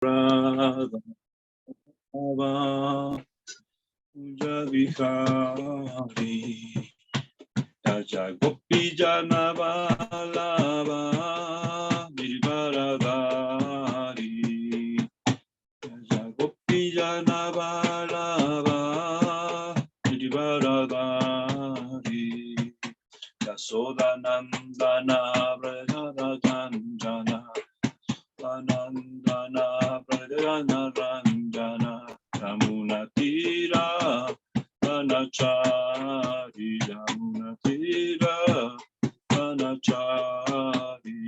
Radha Puja Vihari Jaya Gopi Jana Vallabha Girivardhari Jaya Gopi Jana Vallabha Girivardhari Yasodanandana Vrajaranjana Anandana Vrajana Ranjana Ramuna Tira Anachari Ramuna Tira Anachari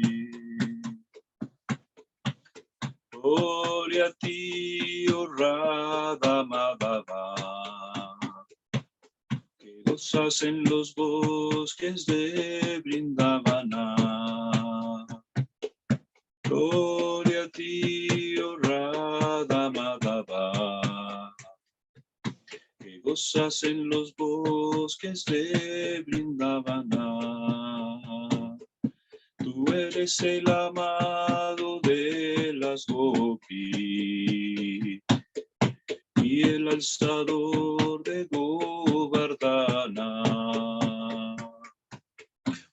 Gloria a ti, oh Radha Madhava, que gozas en los bosques de Vrindavana. Gloria a ti, oh Radha Madhava, que gozas en los bosques de Vrindavana. Tú eres el amado de las Gopi y el alzador de Govardhana.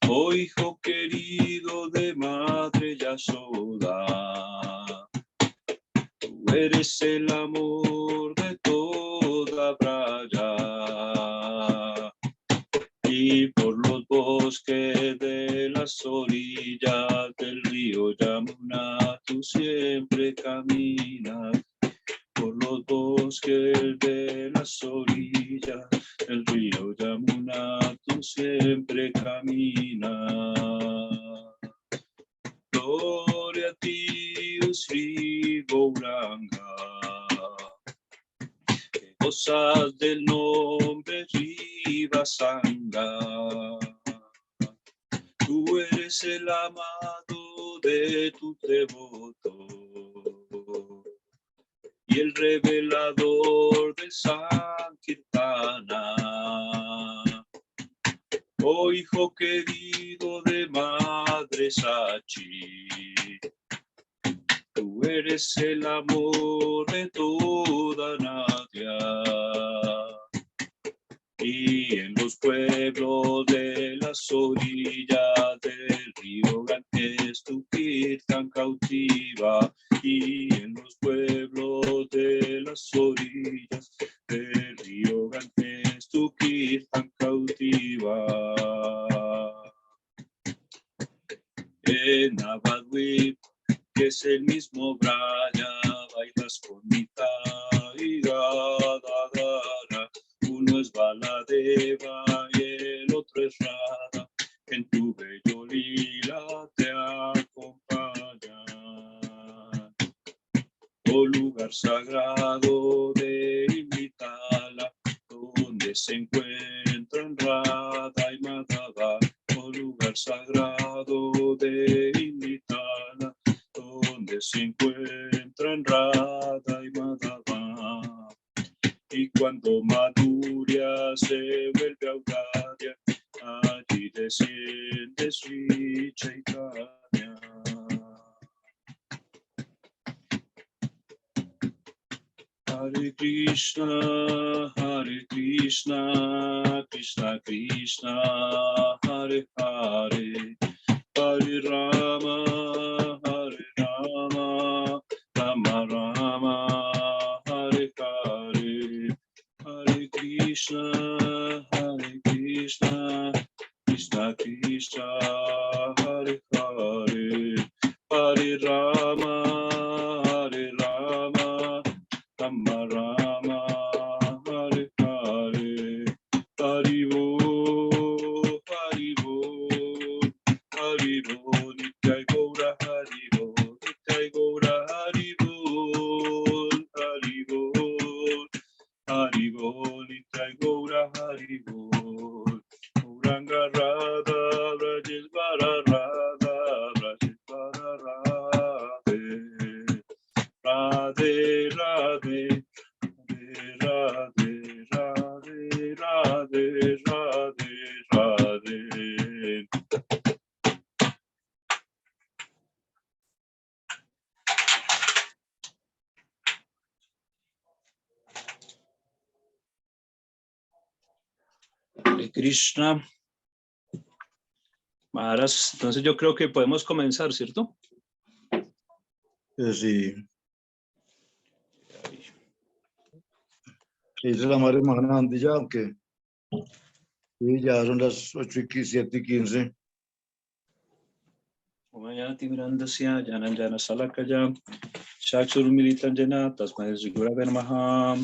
Oh hijo querido de madre Yashoda, tú eres el amor de toda Braya. Y por los bosques de las orillas del río Yamuna tú siempre caminas. Por los bosques de las orillas del río Yamuna tú siempre caminas. Gloria a ti, oh Sri Gauranga, que gozas del nombre Rivasanga. Tú eres el amado de tus devotos y el revelador del Sankirtana. Oh hijo querido de madre Sachi, tú eres el amor de toda Nadia. Y en los pueblos de las orillas del río Ganges tu Kirtan cautiva. Y en los pueblos de las orillas del río Ganges tu Kirtan cautiva. En Navadvip, que es el mismo Braya, bailas con Nita y Gadadara. Uno es Baladeva y el otro es Radha, en tu bello lila te acompañan. Oh lugar sagrado de Invitala, donde se encuentran Radha y Madhava. Oh lugar sagrado de Invitala, donde se encuentran Radha y Madhava. Y cuando Madhurya se vuelve Audaria, allí desciende Sri Chaitanya. Hare Krishna, Krishna Krishna, Hare Hare, Hare Rama, Rama Rama, Hare Hare, Hare Krishna, Krishna Krishna, Hare Hare, Hare Rama, Rama Rama, Hare Hare, Haribo, Haribo, Nityai Gaura Haribo, Nityai Gaura Haribo, Haribo, Haribo, Nityai Gaura Haribo, Gauranga Radha, Brajesvara Radha, Brajesvara Radhe, Radhe, Radhe, Radhe, Radhe, Radhe, Radhe, Radhe. Hare Krishna. Maharaj, entonces yo creo que podemos comenzar, ¿cierto? Sí. Dice la madre Mahanandi ya, aunque sí, ya son las 8:07:15. Mañana Timirandasya, Jananjana Salakaya, Shakshur Militan Jana, Tasmay Rigura Benmaha.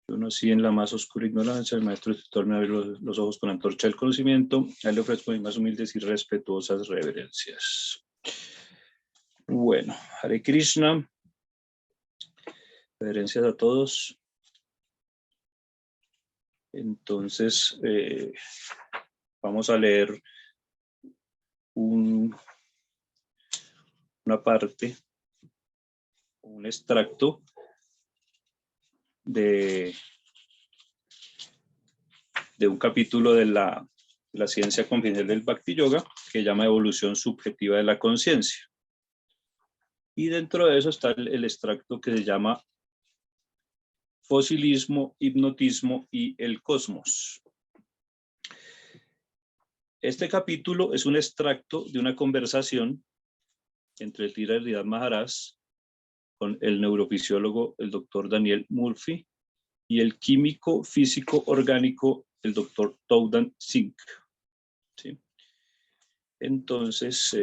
Yo nací en la más oscura ignorancia, el maestro tutor me abrió los ojos con la antorcha del conocimiento. A él le ofrezco mis más humildes y respetuosas reverencias. Bueno, Hare Krishna. Reverencias a todos. Entonces, vamos a leer una parte, un extracto de un capítulo de la ciencia confidencial del Bhakti Yoga que se llama Evolución Subjetiva de la Conciencia. Y dentro de eso está el extracto que se llama Fosilismo, Hipnotismo y el Cosmos. Este capítulo es un extracto de una conversación entre el Dhirendra Maharaj con el neurofisiólogo, el doctor Daniel Murphy, y el químico físico orgánico, el doctor Towdan Singh. ¿Sí? Entonces,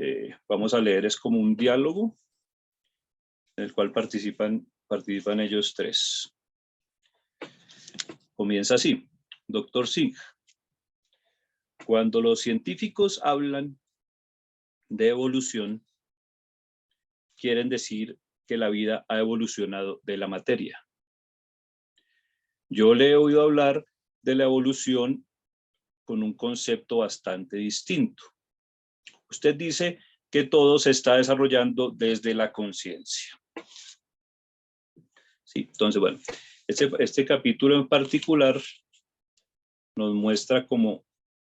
vamos a leer, es como un diálogo en el cual participan ellos tres. Comienza así. Doctor Singh, cuando los científicos hablan de evolución, quieren decir que la vida ha evolucionado de la materia. Yo le he oído hablar de la evolución con un concepto bastante distinto. Usted dice que todo se está desarrollando desde la conciencia. Sí, entonces, bueno, este capítulo en particular nos muestra como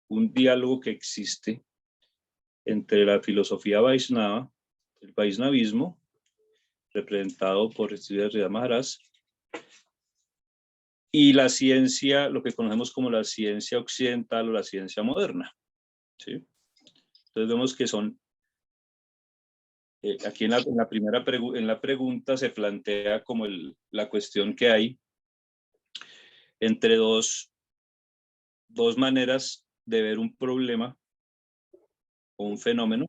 un diálogo que existe entre la filosofía Vaishnava, el Vaishnavismo, representado por Dhirendra Maharaj, y la ciencia, lo que conocemos como la ciencia occidental o la ciencia moderna. ¿Sí? Entonces vemos que son, aquí en la pregunta se plantea como la cuestión que hay entre dos maneras de ver un problema o un fenómeno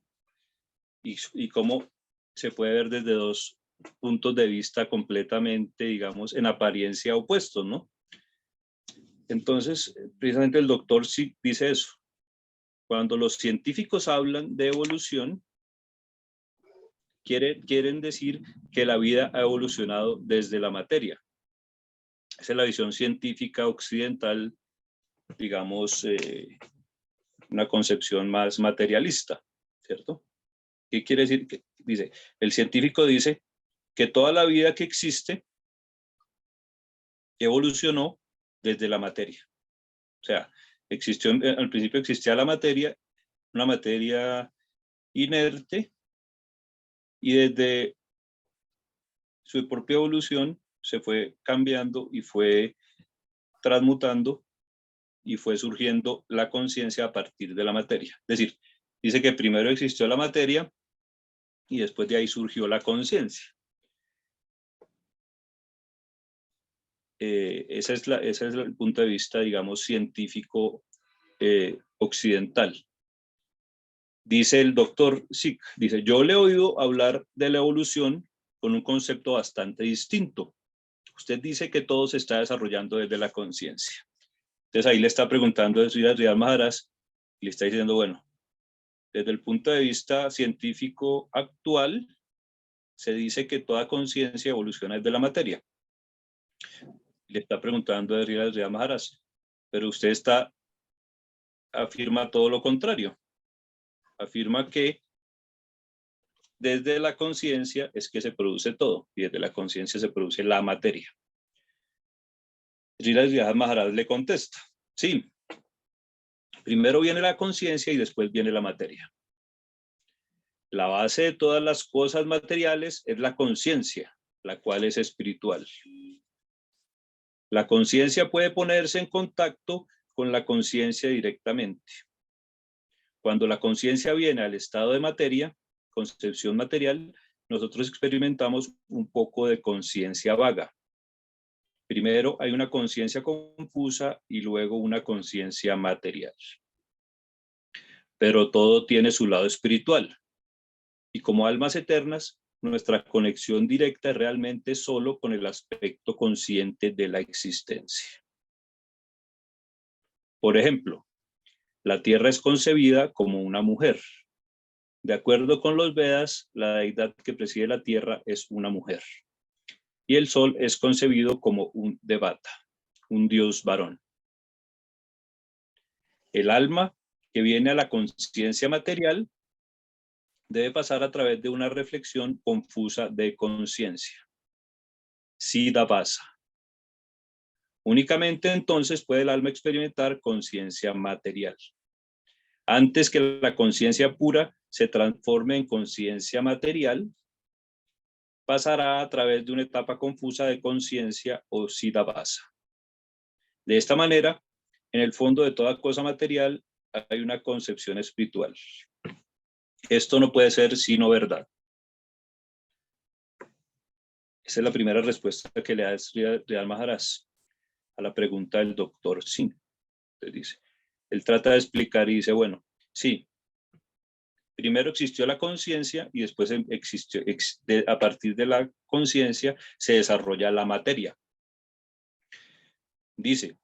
y cómo se puede ver desde dos puntos de vista completamente, digamos, en apariencia opuestos, ¿no? Entonces, precisamente el doctor sí dice eso. Cuando los científicos hablan de evolución, quieren decir que la vida ha evolucionado desde la materia. Esa es la visión científica occidental, digamos, una concepción más materialista, ¿cierto? ¿Qué quiere decir? Dice, el científico dice que toda la vida que existe evolucionó desde la materia. O sea, al principio existía la materia, una materia inerte, y desde su propia evolución se fue cambiando y fue transmutando y fue surgiendo la conciencia a partir de la materia. Es decir, dice que primero existió la materia y después de ahí surgió la conciencia. Ese es el punto de vista, digamos, científico occidental. Dice el doctor Sikh, dice, yo le he oído hablar de la evolución con un concepto bastante distinto. Usted dice que todo se está desarrollando desde la conciencia. Entonces ahí le está preguntando a Dhirendra Maharaj y le está diciendo, bueno, desde el punto de vista científico actual, se dice que toda conciencia evoluciona desde la materia. Le está preguntando a Dhirendra Maharaj, pero usted afirma todo lo contrario. Afirma que desde la conciencia es que se produce todo, y desde la conciencia se produce la materia. Dhirendra Maharaj le contesta, sí, primero viene la conciencia y después viene la materia. La base de todas las cosas materiales es la conciencia, la cual es espiritual. La conciencia puede ponerse en contacto con la conciencia directamente. Cuando la conciencia viene al estado de materia, concepción material, nosotros experimentamos un poco de conciencia vaga. Primero hay una conciencia confusa y luego una conciencia material. Pero todo tiene su lado espiritual. Y como almas eternas, nuestra conexión directa es realmente solo con el aspecto consciente de la existencia. Por ejemplo, la Tierra es concebida como una mujer. De acuerdo con los Vedas, la deidad que preside la Tierra es una mujer. Y el Sol es concebido como un Devata, un dios varón. El alma que viene a la conciencia material debe pasar a través de una reflexión confusa de conciencia. Siddhavasa. Únicamente entonces puede el alma experimentar conciencia material. Antes que la conciencia pura se transforme en conciencia material, pasará a través de una etapa confusa de conciencia o siddhavasa. De esta manera, en el fondo de toda cosa material hay una concepción espiritual. Esto no puede ser sino verdad. Esa es la primera respuesta que le da Sri Maharaj a la pregunta del doctor Singh. Dice, él trata de explicar y dice, bueno, sí, primero existió la conciencia y después a partir de la conciencia se desarrolla la materia. Dice,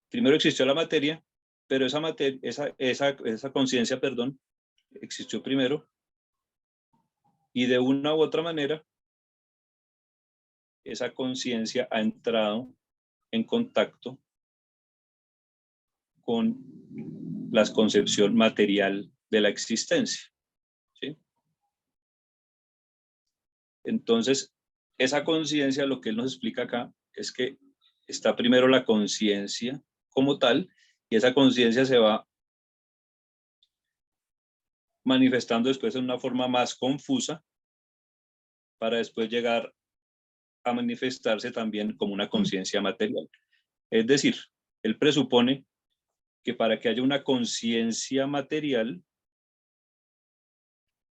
primero existió la materia, pero esa conciencia, perdón, existió primero y de una u otra manera esa conciencia ha entrado en contacto con la concepción material de la existencia, ¿sí? Entonces, esa conciencia, lo que él nos explica acá, es que está primero la conciencia como tal, y esa conciencia se va manifestando después en una forma más confusa, para después llegar a manifestarse también como una conciencia material. Es decir, él presupone que para que haya una conciencia material,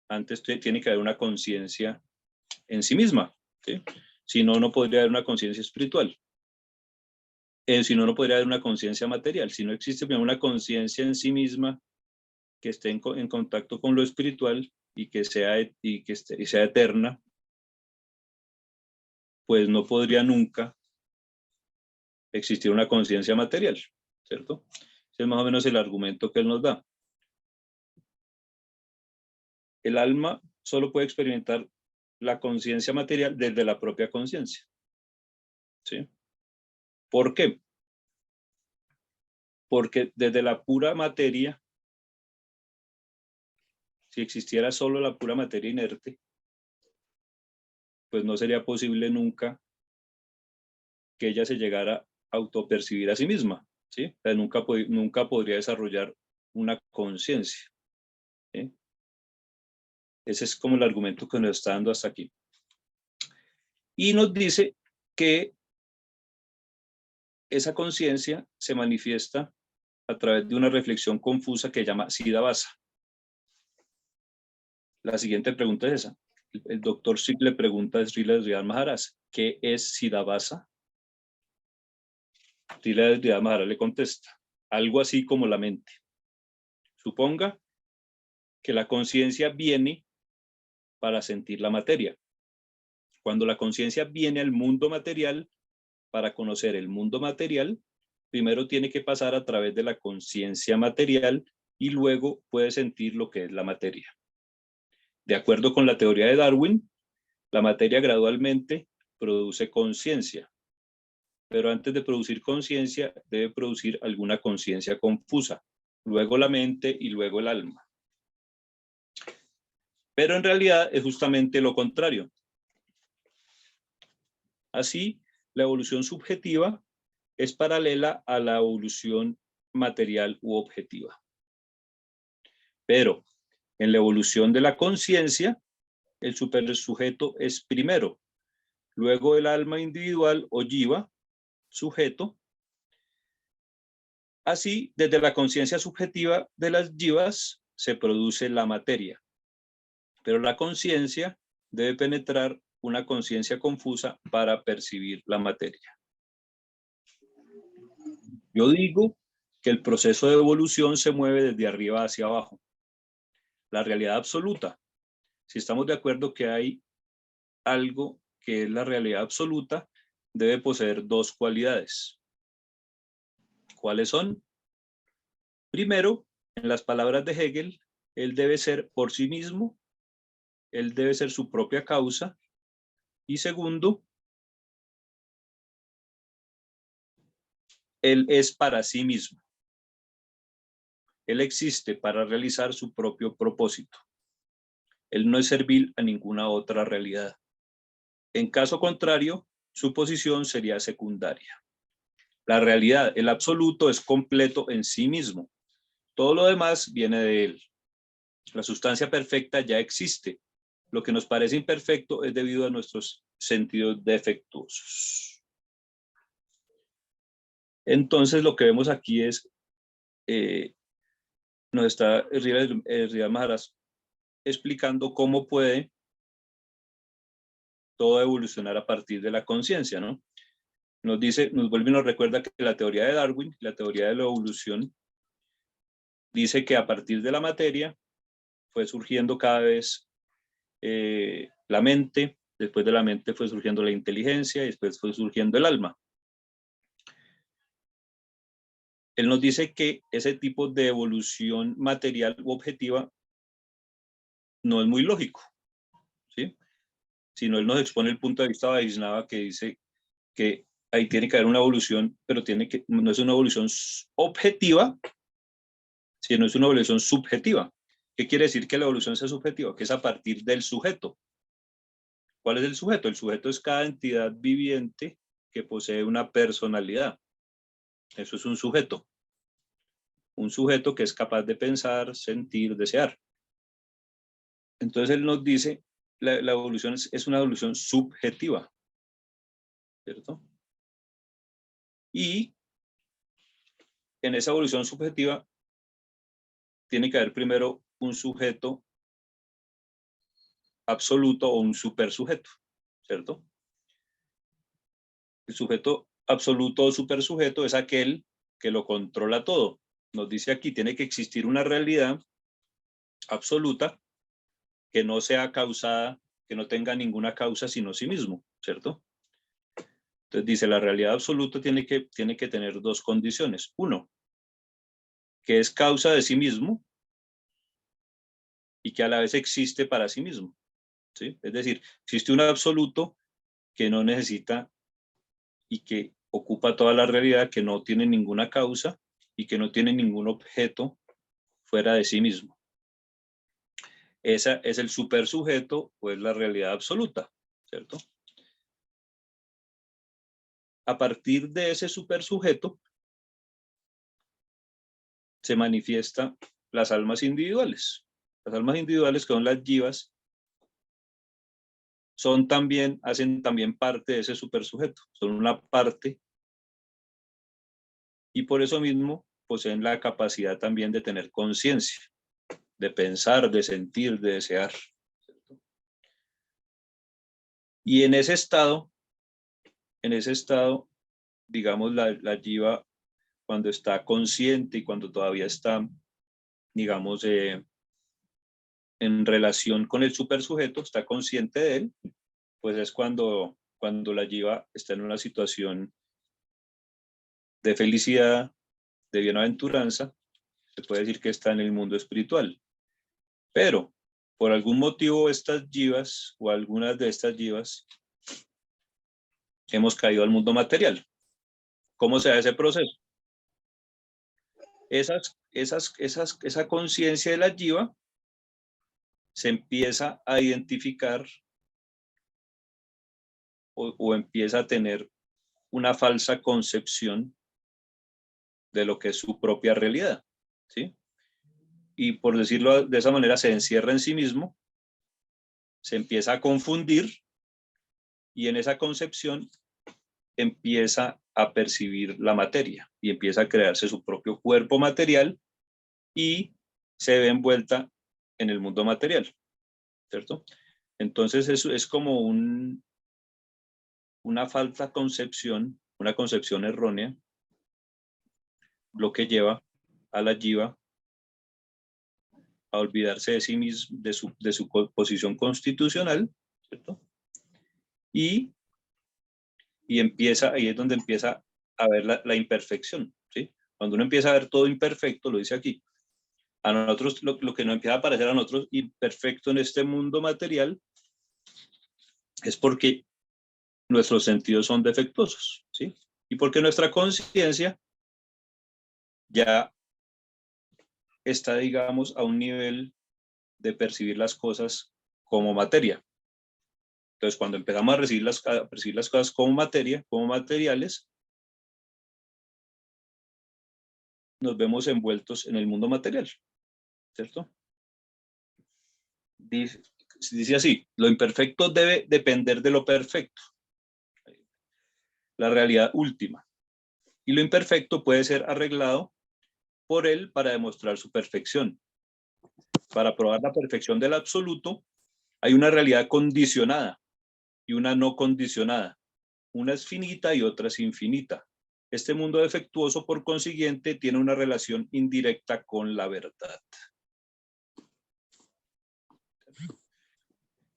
antes tiene que haber una conciencia en sí misma, ¿sí? Si no, no podría haber una conciencia espiritual. Si no, no podría haber una conciencia material. Si no existe una conciencia en sí misma que esté en contacto con lo espiritual y que sea eterna, pues no podría nunca existir una conciencia material, ¿cierto? Ese es más o menos el argumento que él nos da. El alma solo puede experimentar la conciencia material desde la propia conciencia, ¿sí? ¿Por qué? Porque desde la pura materia, si existiera solo la pura materia inerte, pues no sería posible nunca que ella se llegara a autopercibir a sí misma, ¿sí? O sea, nunca podría desarrollar una conciencia, ¿sí? Ese es como el argumento que nos está dando hasta aquí. Y nos dice que esa conciencia se manifiesta a través de una reflexión confusa que llama Siddhavasa. La siguiente pregunta es esa. El doctor Singh le pregunta a Srila Maharaj, ¿qué es Siddhavasa? Srila Maharaj le contesta, algo así como la mente. Suponga que la conciencia viene para sentir la materia. Cuando la conciencia viene al mundo material, para conocer el mundo material, primero tiene que pasar a través de la conciencia material y luego puede sentir lo que es la materia. De acuerdo con la teoría de Darwin, la materia gradualmente produce conciencia, pero antes de producir conciencia debe producir alguna conciencia confusa, luego la mente y luego el alma. Pero en realidad es justamente lo contrario. Así, la evolución subjetiva es paralela a la evolución material u objetiva. Pero en la evolución de la conciencia, el supersujeto es primero, luego el alma individual o jiva, sujeto. Así, desde la conciencia subjetiva de las jivas se produce la materia, pero la conciencia debe penetrar una conciencia confusa para percibir la materia. Yo digo que el proceso de evolución se mueve desde arriba hacia abajo. La realidad absoluta, si estamos de acuerdo que hay algo que es la realidad absoluta, debe poseer dos cualidades. ¿Cuáles son? Primero, en las palabras de Hegel, él debe ser por sí mismo, él debe ser su propia causa. Y segundo, él es para sí mismo. Él existe para realizar su propio propósito. Él no es servil a ninguna otra realidad. En caso contrario, su posición sería secundaria. La realidad, el absoluto, es completo en sí mismo. Todo lo demás viene de él. La sustancia perfecta ya existe. Lo que nos parece imperfecto es debido a nuestros sentidos defectuosos. Entonces, lo que vemos aquí es, nos está Riya Maharaj explicando cómo puede todo evolucionar a partir de la conciencia, ¿no? Nos dice, nos vuelve y nos recuerda que la teoría de Darwin, la teoría de la evolución, dice que a partir de la materia fue surgiendo cada vez la mente, después de la mente fue surgiendo la inteligencia y después fue surgiendo el alma. Él nos dice que ese tipo de evolución material u objetiva no es muy lógico, ¿sí? Sino él nos expone el punto de vista de Vaishnava, que dice que ahí tiene que haber una evolución, pero no es una evolución objetiva, sino es una evolución subjetiva. ¿Qué quiere decir que la evolución sea subjetiva? Que es a partir del sujeto. ¿Cuál es el sujeto? El sujeto es cada entidad viviente que posee una personalidad. Eso es un sujeto. Un sujeto que es capaz de pensar, sentir, desear. Entonces él nos dice, la evolución es una evolución subjetiva, ¿cierto? Y en esa evolución subjetiva tiene que haber primero un sujeto absoluto o un supersujeto, ¿cierto? El sujeto absoluto o supersujeto es aquel que lo controla todo. Nos dice aquí, tiene que existir una realidad absoluta que no sea causada, que no tenga ninguna causa sino sí mismo, ¿cierto? Entonces dice, la realidad absoluta tiene que tener dos condiciones. Uno, que es causa de sí mismo y que a la vez existe para sí mismo, ¿sí? Es decir, existe un absoluto que no necesita y que ocupa toda la realidad, que no tiene ninguna causa y que no tiene ningún objeto fuera de sí mismo. Esa es el supersujeto o es la realidad absoluta, ¿cierto? A partir de ese supersujeto se manifiestan las almas individuales. Las almas individuales, que son las jivas, hacen también parte de ese supersujeto, son una parte y por eso mismo poseen la capacidad también de tener conciencia, de pensar, de sentir, de desear. Y en ese estado, digamos, la jiva, cuando está consciente y cuando todavía está, digamos, en relación con el supersujeto, está consciente de él, pues es cuando la jiva está en una situación de felicidad, de bienaventuranza, se puede decir que está en el mundo espiritual. Pero, por algún motivo, estas jivas o algunas de estas jivas hemos caído al mundo material. ¿Cómo se da ese proceso? Esa conciencia de la jiva se empieza a identificar o empieza a tener una falsa concepción de lo que es su propia realidad, ¿sí? Y por decirlo de esa manera, se encierra en sí mismo, se empieza a confundir y en esa concepción empieza a percibir la materia y empieza a crearse su propio cuerpo material y se ve envuelta en el mundo material, ¿cierto? Entonces eso es como una falsa concepción, una concepción errónea, lo que lleva a la jiva a olvidarse de sí mismo, de su posición constitucional, ¿cierto? Y empieza, ahí es donde empieza a ver la imperfección, ¿sí? Cuando uno empieza a ver todo imperfecto, lo dice aquí, a nosotros, lo que nos empieza a parecer a nosotros imperfecto en este mundo material, es porque nuestros sentidos son defectuosos, ¿sí? Y porque nuestra conciencia ya está, digamos, a un nivel de percibir las cosas como materia. Entonces, cuando empezamos a percibir las cosas como materia, como materiales, nos vemos envueltos en el mundo material, ¿cierto? Dice así, lo imperfecto debe depender de lo perfecto, la realidad última. Y lo imperfecto puede ser arreglado por él para demostrar su perfección. Para probar la perfección del absoluto, hay una realidad condicionada y una no condicionada. Una es finita y otra es infinita. Este mundo defectuoso, por consiguiente, tiene una relación indirecta con la verdad.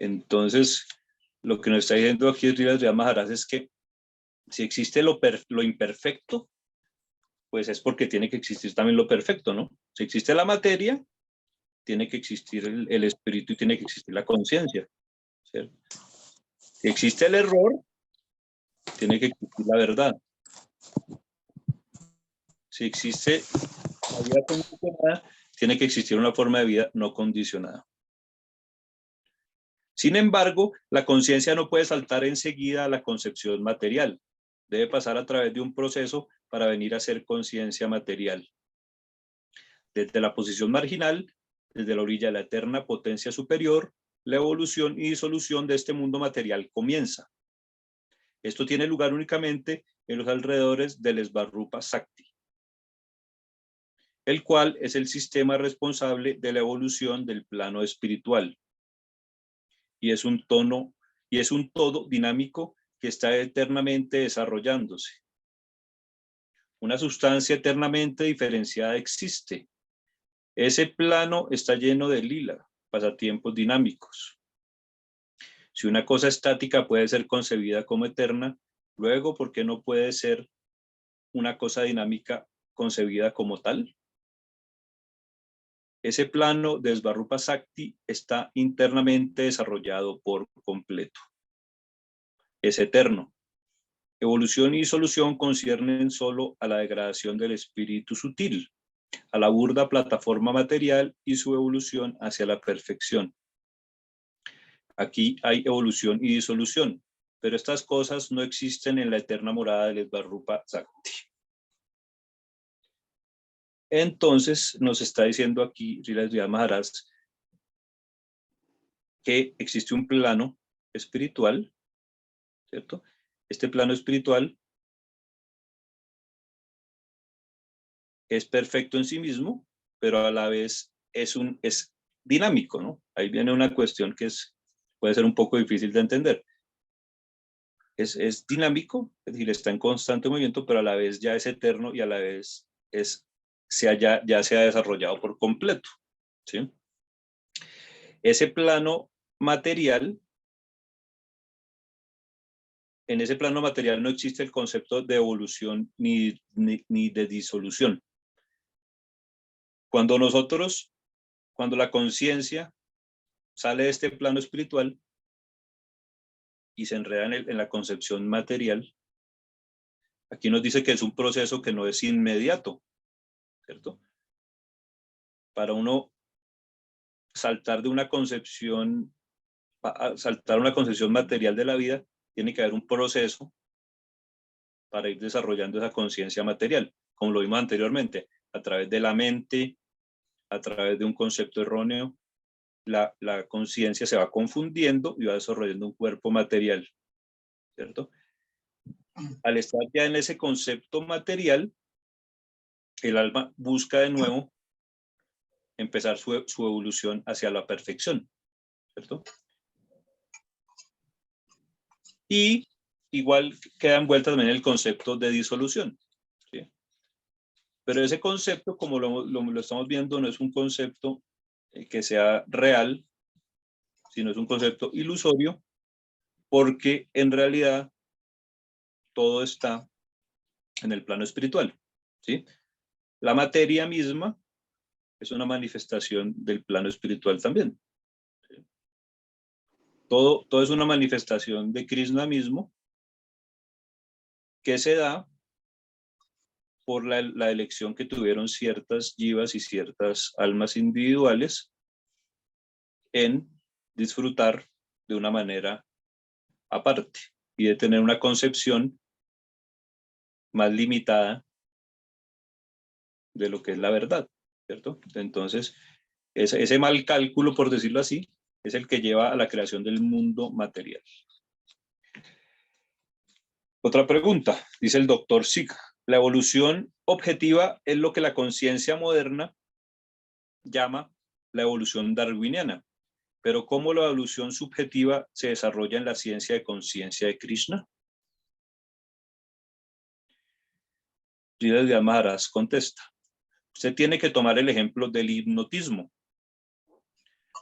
Entonces, lo que nos está diciendo aquí Srila Maharaj es que si existe lo imperfecto, pues es porque tiene que existir también lo perfecto, ¿no? Si existe la materia, tiene que existir el espíritu y tiene que existir la conciencia, ¿cierto? Si existe el error, tiene que existir la verdad. Si existe la vida condicionada, tiene que existir una forma de vida no condicionada. Sin embargo, la conciencia no puede saltar enseguida a la concepción material. Debe pasar a través de un proceso para venir a ser conciencia material. Desde la posición marginal, desde la orilla de la eterna potencia superior, la evolución y disolución de este mundo material comienza. Esto tiene lugar únicamente en los alrededores del Svarupa Sakti, el cual es el sistema responsable de la evolución del plano espiritual. Y es un todo dinámico que está eternamente desarrollándose. Una sustancia eternamente diferenciada existe. Ese plano está lleno de lila, pasatiempos dinámicos. Si una cosa estática puede ser concebida como eterna, luego, ¿por qué no puede ser una cosa dinámica concebida como tal? Ese plano de Svarupa Sakti está internamente desarrollado por completo. Es eterno. Evolución y disolución conciernen solo a la degradación del espíritu sutil, a la burda plataforma material y su evolución hacia la perfección. Aquí hay evolución y disolución, pero estas cosas no existen en la eterna morada del Svarupa Sakti. Entonces nos está diciendo aquí Srila Maharaj que existe un plano espiritual, ¿cierto? Este plano espiritual es perfecto en sí mismo, pero a la vez es dinámico, ¿no? Ahí viene una cuestión que puede ser un poco difícil de entender. Es dinámico, es decir, está en constante movimiento, pero a la vez ya es eterno y a la vez ya se ha desarrollado por completo, ¿sí? Ese plano material, en ese plano material no existe el concepto de evolución ni de disolución. Cuando la conciencia sale de este plano espiritual y se enreda en la concepción material, aquí nos dice que es un proceso que no es inmediato, ¿cierto? Para uno saltar una concepción material de la vida, tiene que haber un proceso para ir desarrollando esa conciencia material, como lo vimos anteriormente, a través de la mente, a través de un concepto erróneo, la conciencia se va confundiendo y va desarrollando un cuerpo material. ¿cierto? Al estar ya en ese concepto material, el alma busca de nuevo empezar su evolución hacia la perfección, ¿cierto? Y igual queda envuelta también el concepto de disolución, ¿sí? Pero ese concepto, como lo estamos viendo, no es un concepto que sea real, sino es un concepto ilusorio, porque en realidad todo está en el plano espiritual, ¿sí? La materia misma es una manifestación del plano espiritual también. ¿Sí? Todo es una manifestación de Krishna mismo que se da por la elección que tuvieron ciertas jivas y ciertas almas individuales en disfrutar de una manera aparte y de tener una concepción más limitada de lo que es la verdad, ¿cierto? Entonces, ese mal cálculo, por decirlo así, es el que lleva a la creación del mundo material. Otra pregunta, dice el doctor Sikh. La evolución objetiva es lo que la conciencia moderna llama la evolución darwiniana. Pero ¿cómo la evolución subjetiva se desarrolla en la ciencia de conciencia de Krishna? Sridhar Maharaj contesta. Usted tiene que tomar el ejemplo del hipnotismo.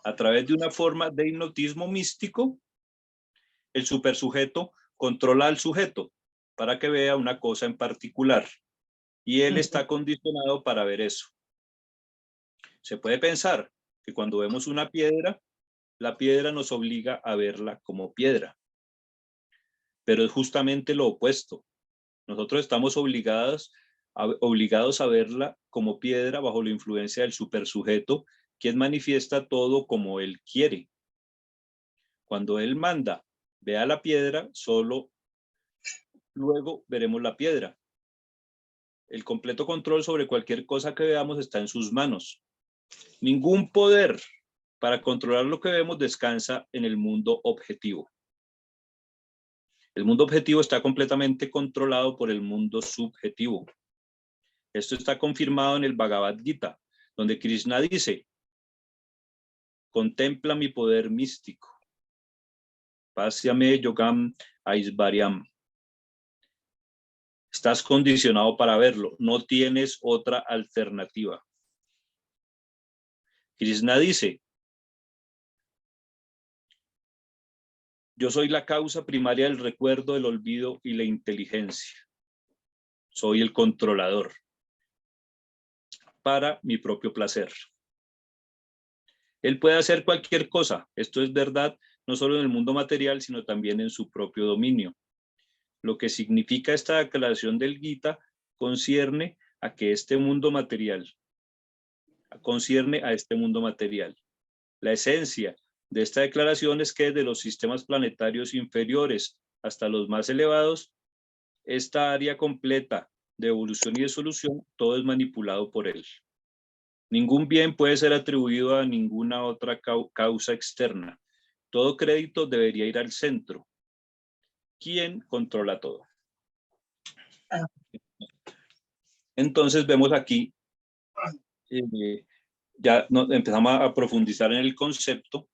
A través de una forma de hipnotismo místico, el supersujeto controla al sujeto para que vea una cosa en particular y él está condicionado para ver eso. Se puede pensar que cuando vemos una piedra, la piedra nos obliga a verla como piedra, pero es justamente lo opuesto. Nosotros estamos obligados a verla como piedra bajo la influencia del supersujeto, quien manifiesta todo como él quiere. Cuando él manda, vea la piedra, solo luego veremos la piedra. El completo control sobre cualquier cosa que veamos está en sus manos. Ningún poder para controlar lo que vemos descansa en el mundo objetivo. El mundo objetivo está completamente controlado por el mundo subjetivo. Esto está confirmado en el Bhagavad Gita, donde Krishna dice, contempla mi poder místico. Pasyame yogam aisvaryam. Estás condicionado para verlo, no tienes otra alternativa. Krishna dice, yo soy la causa primaria del recuerdo, del olvido y la inteligencia. Soy el controlador para mi propio placer. Él puede hacer cualquier cosa. Esto es verdad no solo en el mundo material, sino también en su propio dominio. Lo que significa esta declaración del Gita concierne a este mundo material. La esencia de esta declaración es que desde los sistemas planetarios inferiores hasta los más elevados, esta área completa de evolución y de solución, todo es manipulado por él. Ningún bien puede ser atribuido a ninguna otra causa externa. Todo crédito debería ir al centro. ¿Quién controla todo? Entonces vemos aquí, ya empezamos a profundizar en el concepto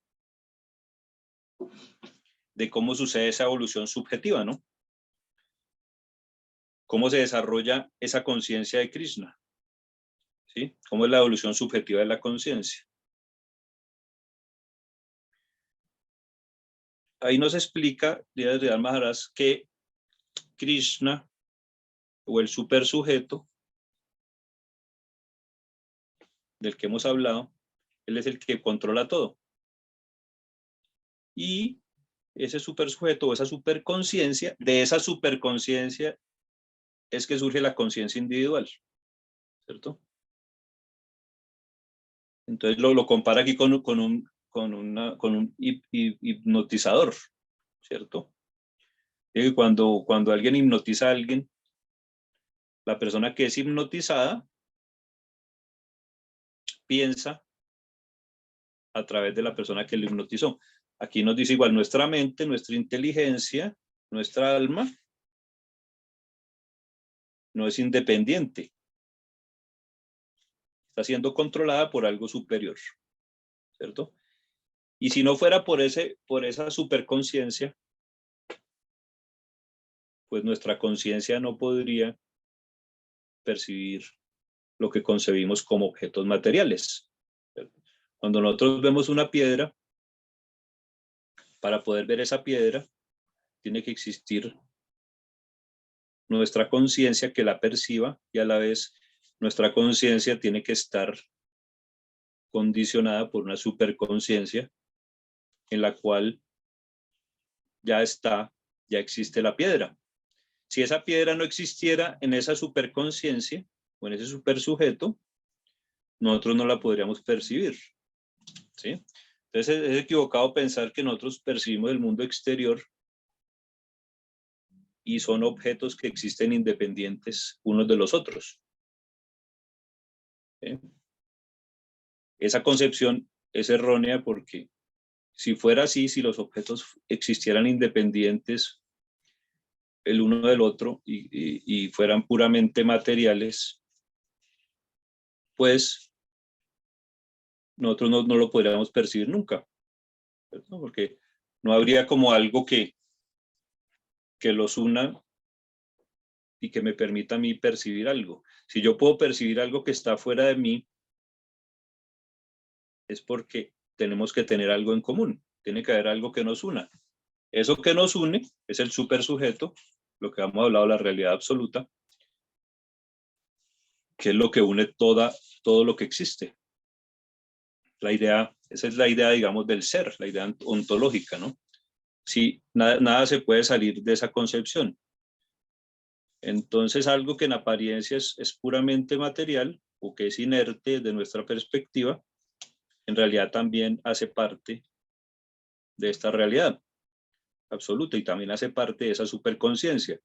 de cómo sucede esa evolución subjetiva, ¿no? Cómo se desarrolla esa conciencia de Krishna, ¿sí? Cómo es la evolución subjetiva de la conciencia. Ahí nos explica Sridhar Maharaj que Krishna o el supersujeto del que hemos hablado, él es el que controla todo. Y ese supersujeto o esa superconciencia, de esa superconciencia es que surge la conciencia individual, ¿cierto? Entonces lo compara aquí con un hipnotizador, ¿cierto? Y cuando alguien hipnotiza a alguien, la persona que es hipnotizada piensa a través de la persona que lo hipnotizó. Aquí nos dice igual nuestra mente, nuestra inteligencia nuestra alma no es independiente. Está siendo controlada por algo superior, ¿cierto? Y si no fuera por esa superconciencia, pues nuestra conciencia no podría percibir lo que concebimos como objetos materiales. Cuando nosotros vemos una piedra, para poder ver esa piedra, tiene que existir nuestra conciencia que la perciba, y a la vez nuestra conciencia tiene que estar condicionada por una superconciencia en la cual ya existe la piedra. Si esa piedra no existiera en esa superconciencia o en ese supersujeto, nosotros no la podríamos percibir, ¿sí? Entonces es equivocado pensar que nosotros percibimos el mundo exterior y son objetos que existen independientes unos de los otros, ¿sí? Esa concepción es errónea porque si fuera así, si los objetos existieran independientes el uno del otro y fueran puramente materiales, pues nosotros no lo podríamos percibir nunca, ¿cierto? Porque no habría como algo que los una y que me permita a mí percibir algo. Si yo puedo percibir algo que está fuera de mí, es porque tenemos que tener algo en común, tiene que haber algo que nos una. Eso que nos une es el supersujeto, lo que hemos hablado, la realidad absoluta, que es lo que une todo lo que existe. Esa es la idea, digamos, del ser, la idea ontológica, ¿no? Sí, nada se puede salir de esa concepción. Entonces, algo que en apariencia es puramente material o que es inerte de nuestra perspectiva, en realidad también hace parte de esta realidad absoluta y también hace parte de esa superconciencia,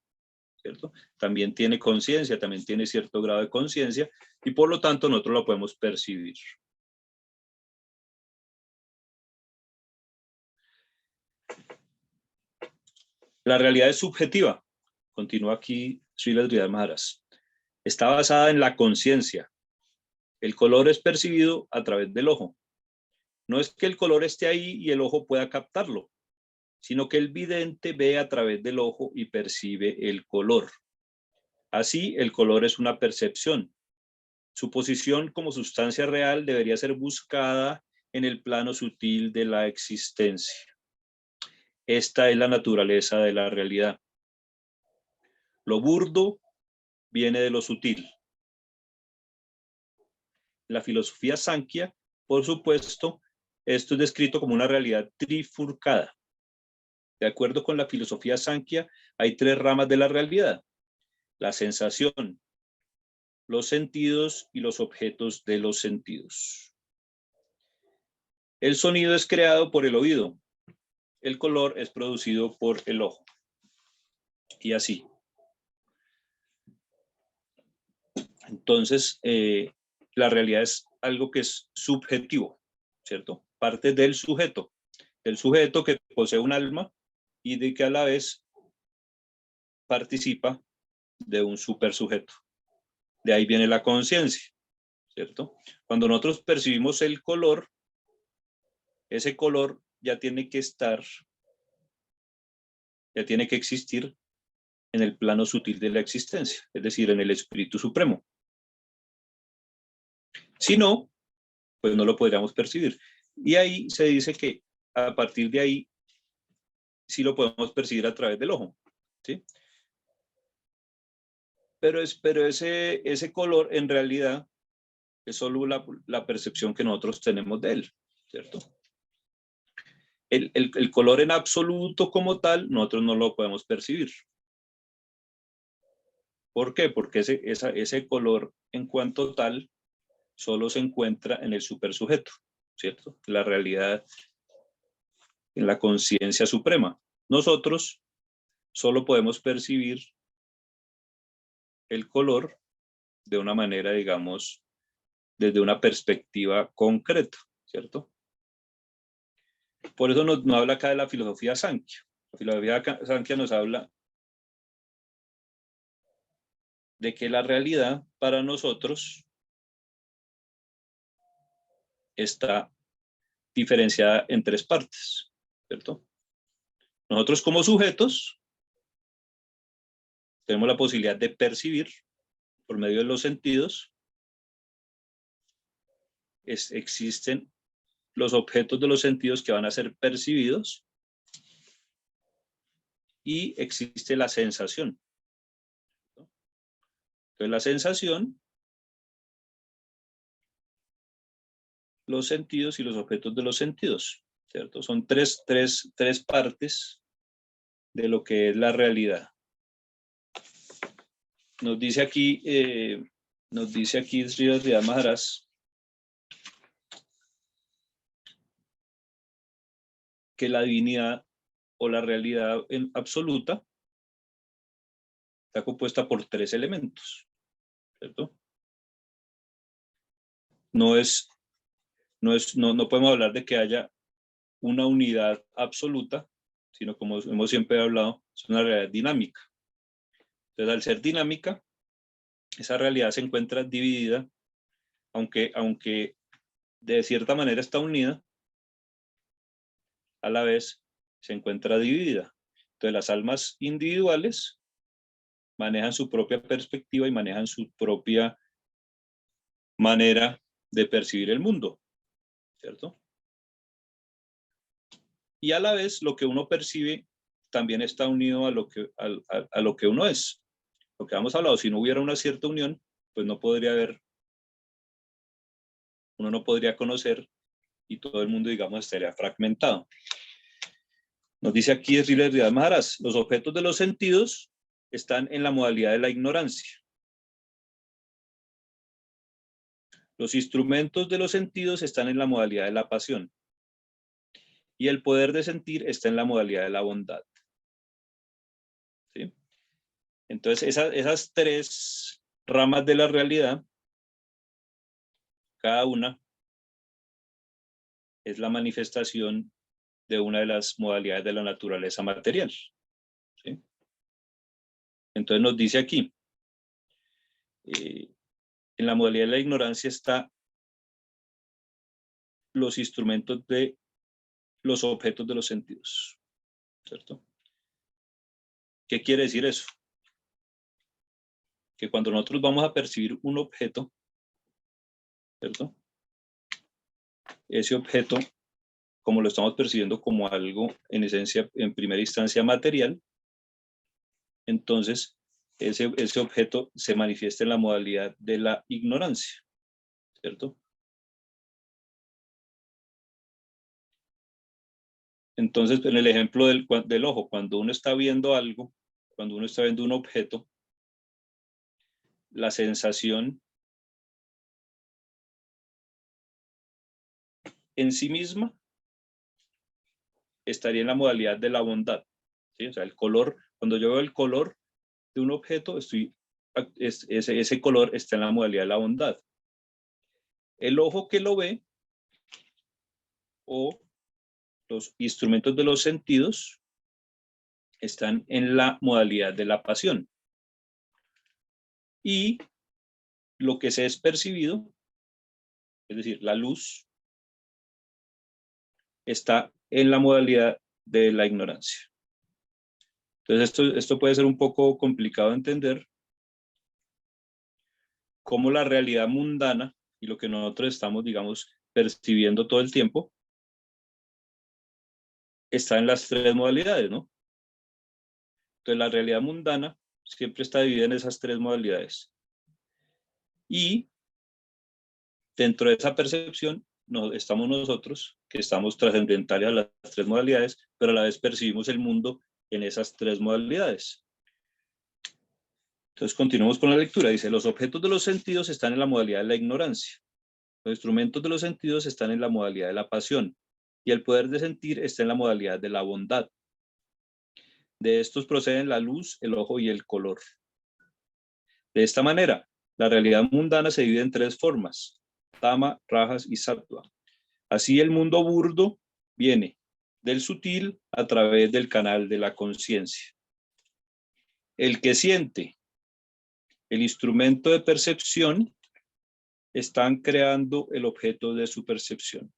¿cierto? También tiene conciencia, también tiene cierto grado de conciencia y por lo tanto nosotros lo podemos percibir. La realidad es subjetiva, continúa aquí Srila Sridhar Maharaj. Está basada en la conciencia. El color es percibido a través del ojo. No es que el color esté ahí y el ojo pueda captarlo, sino que el vidente ve a través del ojo y percibe el color. Así, el color es una percepción. Su posición como sustancia real debería ser buscada en el plano sutil de la existencia. Esta es la naturaleza de la realidad. Lo burdo viene de lo sutil. La filosofía Sankhya, por supuesto, esto es descrito como una realidad trifurcada. De acuerdo con la filosofía Sankhya, hay tres ramas de la realidad: la sensación, los sentidos y los objetos de los sentidos. El sonido es creado por el oído, el color es producido por el ojo, y así. Entonces, la realidad es algo que es subjetivo, ¿cierto? Parte del sujeto que posee un alma y de que a la vez participa de un supersujeto. De ahí viene la conciencia, ¿cierto? Cuando nosotros percibimos el color, ese color ya tiene que existir en el plano sutil de la existencia, es decir, en el Espíritu Supremo. Si no, pues no lo podríamos percibir. Y ahí se dice que a partir de ahí sí lo podemos percibir a través del ojo, ¿sí? Pero ese color en realidad es solo la percepción que nosotros tenemos de él, ¿cierto? El color en absoluto como tal, nosotros no lo podemos percibir. ¿Por qué? Porque ese color en cuanto tal solo se encuentra en el supersujeto, ¿cierto? La realidad, en la conciencia suprema. Nosotros solo podemos percibir el color de una manera, digamos, desde una perspectiva concreta, ¿cierto? Por eso nos habla acá de la filosofía Sankhya. La filosofía Sankhya nos habla de que la realidad para nosotros está diferenciada en tres partes, ¿cierto? Nosotros como sujetos tenemos la posibilidad de percibir por medio de los sentidos. Existen los objetos de los sentidos que van a ser percibidos y existe la sensación. Entonces la sensación, los sentidos y los objetos de los sentidos, ¿cierto? Son tres partes de lo que es la realidad. Nos dice aquí Sridhar Maharaj que la divinidad o la realidad absoluta está compuesta por tres elementos, ¿cierto? No podemos hablar de que haya una unidad absoluta, sino como hemos siempre hablado, es una realidad dinámica. Entonces, al ser dinámica, esa realidad se encuentra dividida, aunque de cierta manera está unida, a la vez se encuentra dividida. Entonces, las almas individuales manejan su propia perspectiva y manejan su propia manera de percibir el mundo, ¿cierto? Y a la vez lo que uno percibe también está unido a lo que uno es. Lo que hemos hablado, si no hubiera una cierta unión, pues uno no podría conocer y todo el mundo, digamos, estaría fragmentado. Nos dice aquí Sridhar Maharaj, los objetos de los sentidos están en la modalidad de la ignorancia. Los instrumentos de los sentidos están en la modalidad de la pasión. Y el poder de sentir está en la modalidad de la bondad. ¿Sí? Entonces, esas tres ramas de la realidad, cada una es la manifestación de una de las modalidades de la naturaleza material. ¿Sí? Entonces nos dice aquí, en la modalidad de la ignorancia está los instrumentos de los objetos de los sentidos, ¿cierto? ¿Qué quiere decir eso? Que cuando nosotros vamos a percibir un objeto, ¿cierto? Ese objeto, como lo estamos percibiendo como algo, en esencia, en primera instancia material, entonces ese objeto se manifiesta en la modalidad de la ignorancia, ¿cierto? Entonces, en el ejemplo del ojo, cuando uno está viendo algo, cuando uno está viendo un objeto, la sensación en sí misma estaría en la modalidad de la bondad, ¿sí? O sea, el color, cuando yo veo el color de un objeto, ese color está en la modalidad de la bondad. El ojo que lo ve o los instrumentos de los sentidos están en la modalidad de la pasión. Y lo que se es percibido, es decir, la luz, está en la modalidad de la ignorancia. Entonces, esto puede ser un poco complicado de entender, cómo la realidad mundana y lo que nosotros estamos, digamos, percibiendo todo el tiempo, está en las tres modalidades, ¿no? Entonces, la realidad mundana siempre está dividida en esas tres modalidades. Y dentro de esa percepción estamos nosotros, que estamos trascendentales a las tres modalidades, pero a la vez percibimos el mundo en esas tres modalidades. Entonces, continuamos con la lectura. Dice, los objetos de los sentidos están en la modalidad de la ignorancia. Los instrumentos de los sentidos están en la modalidad de la pasión. Y el poder de sentir está en la modalidad de la bondad. De estos proceden la luz, el ojo y el color. De esta manera, la realidad mundana se divide en tres formas: tama, rajas y sattva. Así el mundo burdo viene del sutil a través del canal de la conciencia. El que siente, el instrumento de percepción, están creando el objeto de su percepción.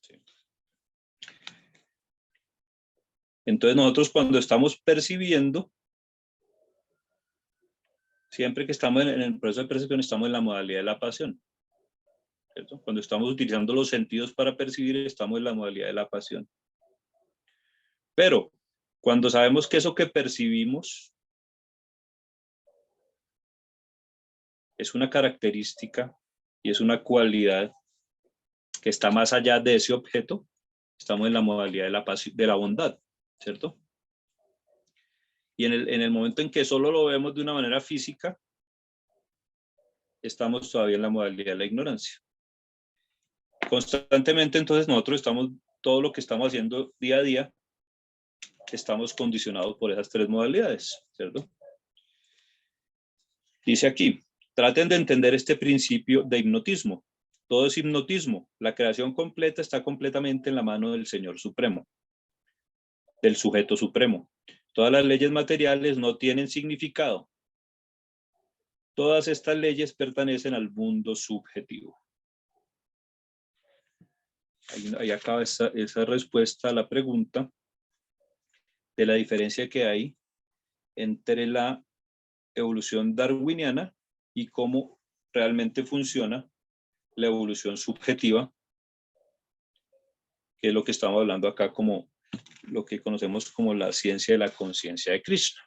¿Sí? Entonces nosotros cuando estamos percibiendo, siempre que estamos en el proceso de percepción, estamos en la modalidad de la pasión. ¿Cierto? Cuando estamos utilizando los sentidos para percibir, estamos en la modalidad de la pasión. Pero cuando sabemos que eso que percibimos es una característica y es una cualidad que está más allá de ese objeto, estamos en la modalidad de la bondad, ¿cierto? Y en el momento en que solo lo vemos de una manera física, estamos todavía en la modalidad de la ignorancia. Constantemente, entonces, todo lo que estamos haciendo día a día, estamos condicionados por esas tres modalidades, ¿cierto? Dice aquí, traten de entender este principio de hipnotismo. Todo es hipnotismo. La creación completa está completamente en la mano del Señor Supremo, del sujeto supremo. Todas las leyes materiales no tienen significado. Todas estas leyes pertenecen al mundo subjetivo. Ahí acaba esa respuesta a la pregunta de la diferencia que hay entre la evolución darwiniana y cómo realmente funciona la evolución subjetiva, que es lo que estamos hablando acá como lo que conocemos como la ciencia de la conciencia de Krishna.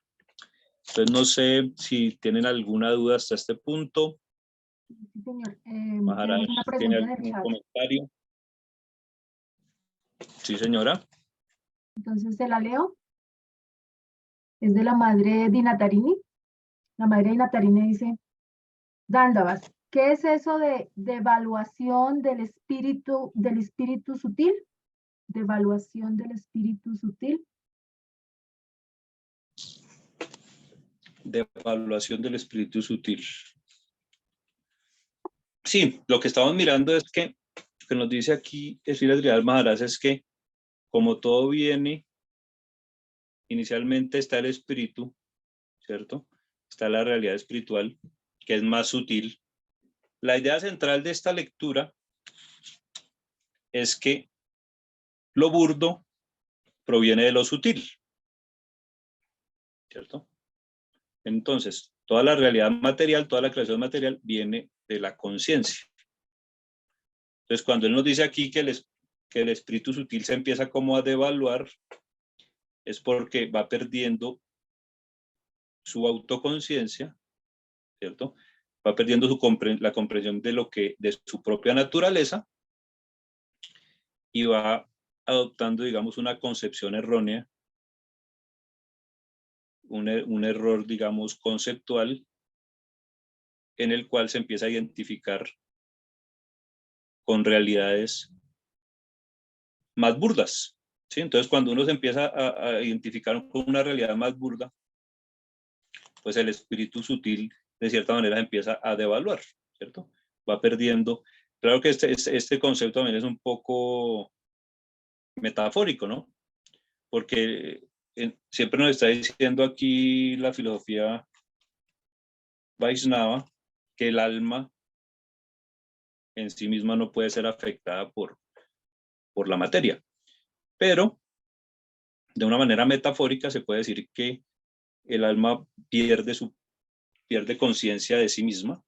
Entonces no sé si tienen alguna duda hasta este punto. Sí, señor. Maharaj, Tenemos una ¿tiene pregunta en el algún chat. comentario? Sí, señora. Entonces, ¿se la leo? Es de la madre Dinatarini. La madre Dinatarini dice, Dándavas, ¿qué es eso de evaluación del espíritu sutil? ¿De evaluación del espíritu sutil? De evaluación del espíritu sutil. Sí, lo que estamos mirando es que nos dice aquí Srila Sridhar Maharaj es que como todo viene, inicialmente está el espíritu, ¿cierto? Está la realidad espiritual, que es más sutil. La idea central de esta lectura es que lo burdo proviene de lo sutil, ¿cierto? Entonces, toda la realidad material, toda la creación material viene de la conciencia. Entonces, cuando él nos dice aquí que el espíritu sutil se empieza como a devaluar, es porque va perdiendo su autoconciencia, ¿cierto? Va perdiendo la comprensión de su propia naturaleza y va adoptando, digamos, una concepción errónea, un error, digamos, conceptual, en el cual se empieza a identificar con realidades más burdas, ¿sí? Entonces, cuando uno se empieza a identificar con una realidad más burda, pues el espíritu sutil, de cierta manera, empieza a devaluar, ¿cierto? Va perdiendo. Claro que este concepto también es un poco metafórico, ¿no? Porque siempre nos está diciendo aquí la filosofía Vaishnava que el alma en sí misma no puede ser afectada por la materia. Pero, de una manera metafórica, se puede decir que el alma pierde conciencia de sí misma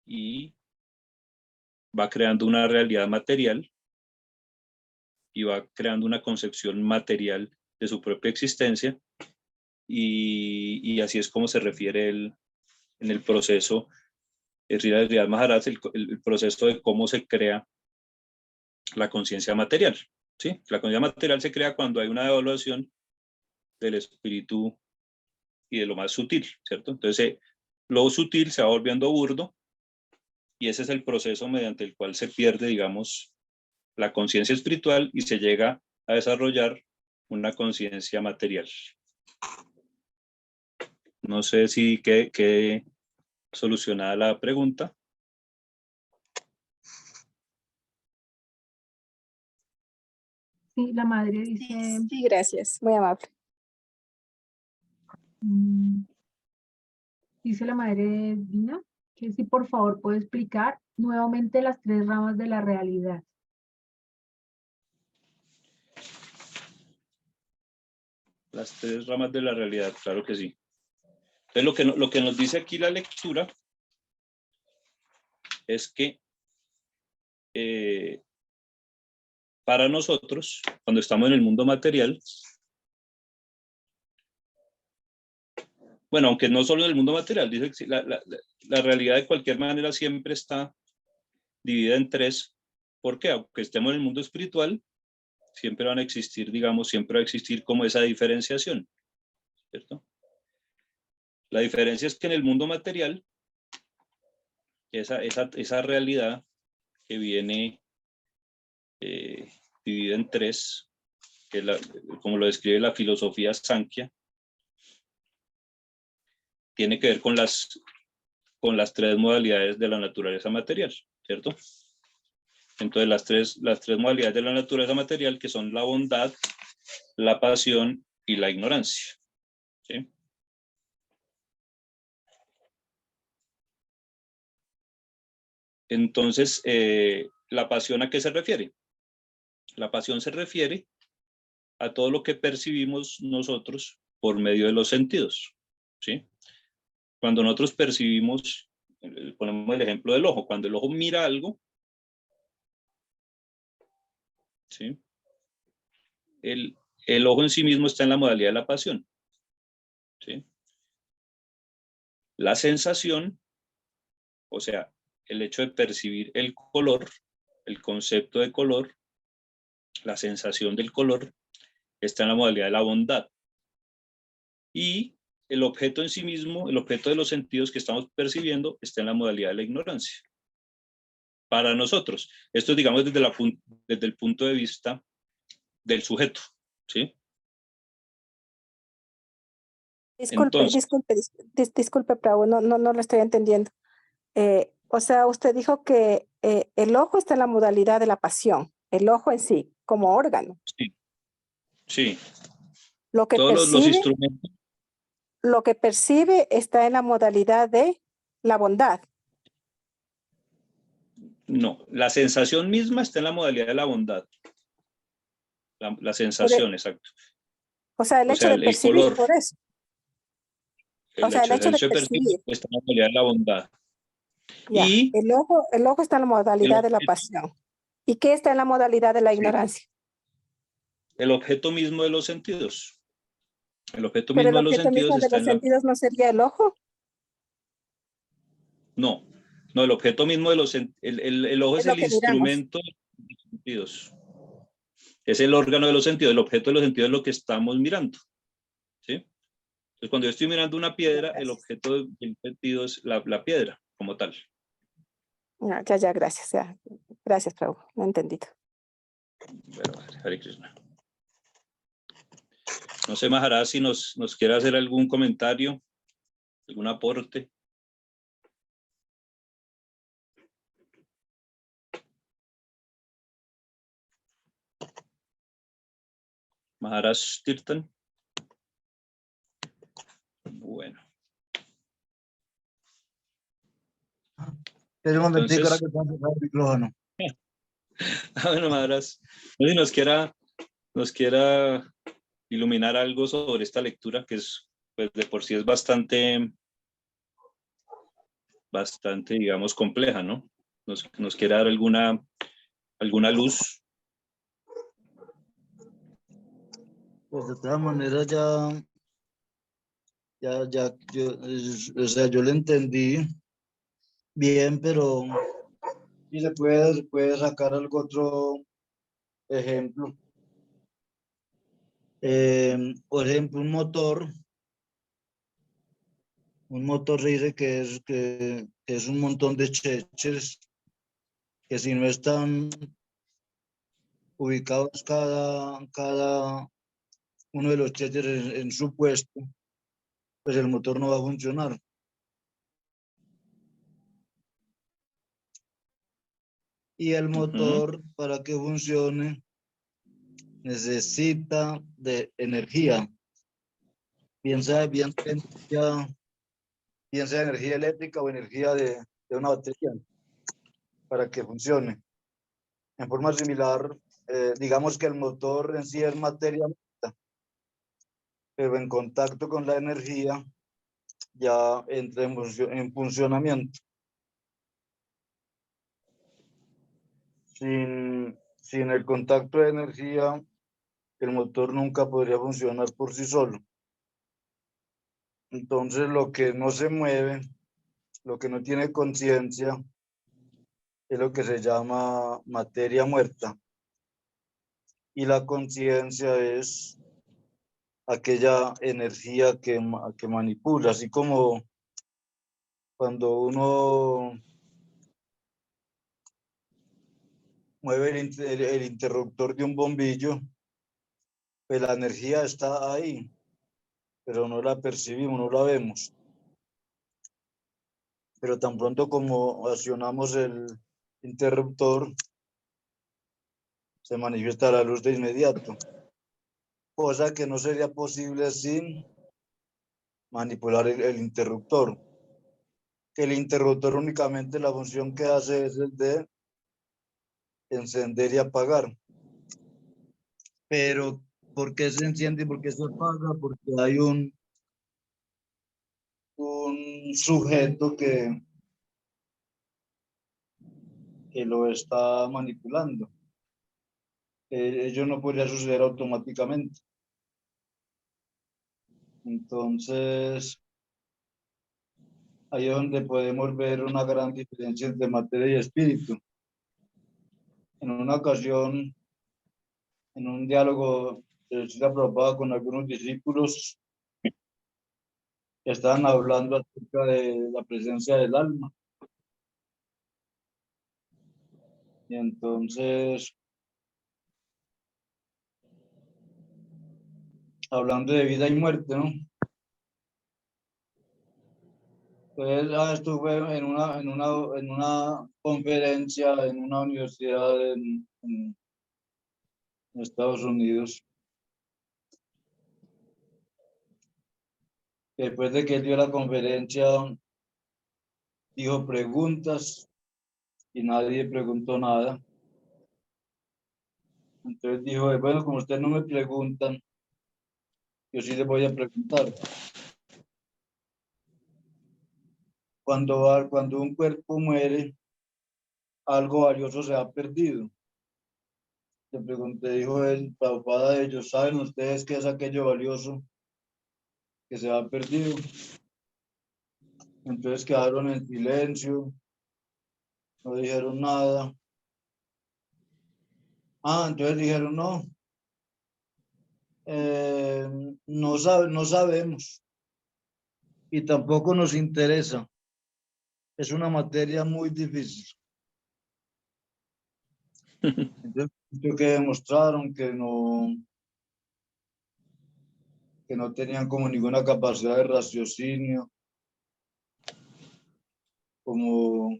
y va creando una realidad material y va creando una concepción material de su propia existencia y así es como se refiere en el proceso Sridhar Maharaj, el proceso de cómo se crea la conciencia material. ¿Sí? La conciencia material se crea cuando hay una devaluación del espíritu y de lo más sutil, ¿cierto? Entonces, lo sutil se va volviendo burdo y ese es el proceso mediante el cual se pierde, digamos, la conciencia espiritual y se llega a desarrollar una conciencia material. No sé si quede solucionada la pregunta. Sí, la madre dice, Sí, gracias. Muy amable. mm, dice la madre Dina, que si por favor puede explicar nuevamente las tres ramas de la realidad. Las tres ramas de la realidad, claro que sí. Entonces, lo que nos dice aquí la lectura es que para nosotros, cuando estamos en el mundo material, bueno, aunque no solo en el mundo material, dice que la realidad de cualquier manera siempre está dividida en tres. ¿Por qué? Aunque estemos en el mundo espiritual, siempre van a existir, digamos, siempre va a existir como esa diferenciación, ¿cierto? La diferencia es que en el mundo material, esa realidad que viene dividida en tres, que como lo describe la filosofía Sankhya, tiene que ver con las tres modalidades de la naturaleza material, ¿cierto? Entonces, las tres modalidades de la naturaleza material, que son la bondad, la pasión y la ignorancia, ¿sí? Entonces, ¿la pasión a qué se refiere? La pasión se refiere a todo lo que percibimos nosotros por medio de los sentidos, ¿sí? Cuando nosotros percibimos, ponemos el ejemplo del ojo, cuando el ojo mira algo, ¿sí? El ojo en sí mismo está en la modalidad de la pasión, ¿sí? La sensación, o sea, el hecho de percibir el color, el concepto de color, la sensación del color, está en la modalidad de la bondad. Y el objeto en sí mismo, el objeto de los sentidos que estamos percibiendo, está en la modalidad de la ignorancia. Para nosotros, esto es, digamos, desde el punto de vista del sujeto, ¿sí? Entonces, Disculpe, Pravo, no lo estoy entendiendo. O sea, usted dijo que el ojo está en la modalidad de la pasión, el ojo en sí, como órgano. sí, sí, Lo que todos los percibe, instrumentos, lo que percibe está en la modalidad de la bondad. no, la sensación misma está en la modalidad de la bondad, la sensación, exacto. O sea, el O hecho sea, de el percibir, color, por eso. O sea, el el hecho de hecho de percibir percibir, está en la modalidad de la bondad. ya. Y El ojo está en la el modalidad de la objeto, pasión. ¿Y qué está en la modalidad de la sí, ignorancia? el objeto mismo de los sentidos. El objeto Pero el mismo de los objeto sentidos mismo de está los en la... sentidos no sería el ojo. No, no, el objeto mismo de los... el ojo Es es lo el que miramos. instrumento de los sentidos. Es el órgano de los sentidos. El objeto de los sentidos es lo que estamos mirando, ¿sí? Entonces, cuando yo estoy mirando una Ya, piedra, el gracias. objeto del sentido es la piedra como tal. Ya, gracias. Ya. Gracias, Prabhu. Lo he entendido. Bueno, Hare Krishna. No sé, Maharaj, si nos quiere hacer algún comentario, algún aporte. Maharaj Tirtan. Bueno, Pero un momentico, ahora entonces, que tengo que cerrar el micrófono. bueno, Maharaj, no sé si nos quiera iluminar algo sobre esta lectura, que es, pues, de por sí es bastante, digamos, compleja, ¿no? Nos quiere dar alguna luz. Pues de todas maneras o sea, yo lo entendí bien, pero si se puede sacar algún otro ejemplo. Por ejemplo, un motor dice que es un montón de cheches que si no están ubicados cada uno de los cheches en su puesto, pues el motor no va a funcionar. Y el Ujú. motor, para que funcione, necesita de energía, bien sea energía eléctrica o energía de una batería para que funcione. En forma similar, digamos que el motor en sí es materia muerta, pero en contacto con la energía ya entra en funcionamiento. Sin el contacto de energía, el motor nunca podría funcionar por sí solo. Entonces, lo que no se mueve, lo que no tiene conciencia, es lo que se llama materia muerta. Y la conciencia es aquella energía que manipula, así como cuando uno mueve el interruptor de un bombillo, pues la energía está ahí, pero no la percibimos, no la vemos. Pero tan pronto como accionamos el interruptor, se manifiesta la luz de inmediato, cosa que no sería posible sin manipular el interruptor. El interruptor únicamente la función que hace es el de encender y apagar. Pero, ¿por qué se enciende y por qué se apaga? Porque hay un sujeto que lo está manipulando. Ello no podría suceder automáticamente. Entonces, ahí es donde podemos ver una gran diferencia entre materia y espíritu. En una ocasión, en un diálogo de Srila Prabhupada con algunos discípulos, estaban hablando acerca de la presencia del alma. Y entonces, hablando de vida y muerte, ¿no? Entonces, estuve en una conferencia en una universidad en Estados Unidos. Después de que él dio la conferencia, dijo preguntas y nadie preguntó nada. Entonces dijo, bueno, como ustedes no me preguntan, yo sí les voy a preguntar. Cuando un cuerpo muere, algo valioso se ha perdido. Le pregunté, dijo él, Prabhupada, ellos saben ustedes qué es aquello valioso que se ha perdido. Entonces quedaron en silencio, no dijeron nada. Entonces dijeron, no, no sabemos y tampoco nos interesa. Es una materia muy difícil. Entonces, creo que demostraron que no tenían como ninguna capacidad de raciocinio, como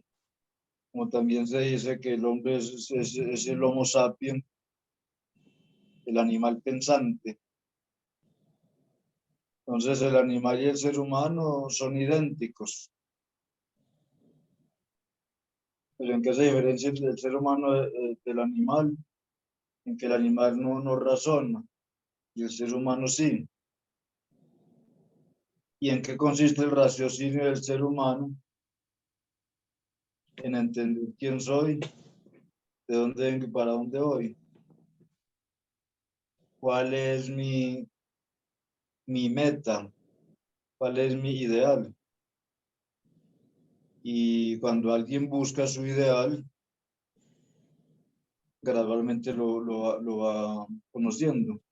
también se dice que el hombre es el Homo sapiens, el animal pensante. Entonces el animal y el ser humano son idénticos. Pero ¿en qué se diferencia el ser humano del animal? En que el animal no razona y el ser humano sí. ¿Y en qué consiste el raciocinio del ser humano? En entender quién soy, de dónde vengo y para dónde voy. ¿Cuál es mi meta? ¿Cuál es mi ideal? Y cuando alguien busca su ideal, gradualmente lo va conociendo.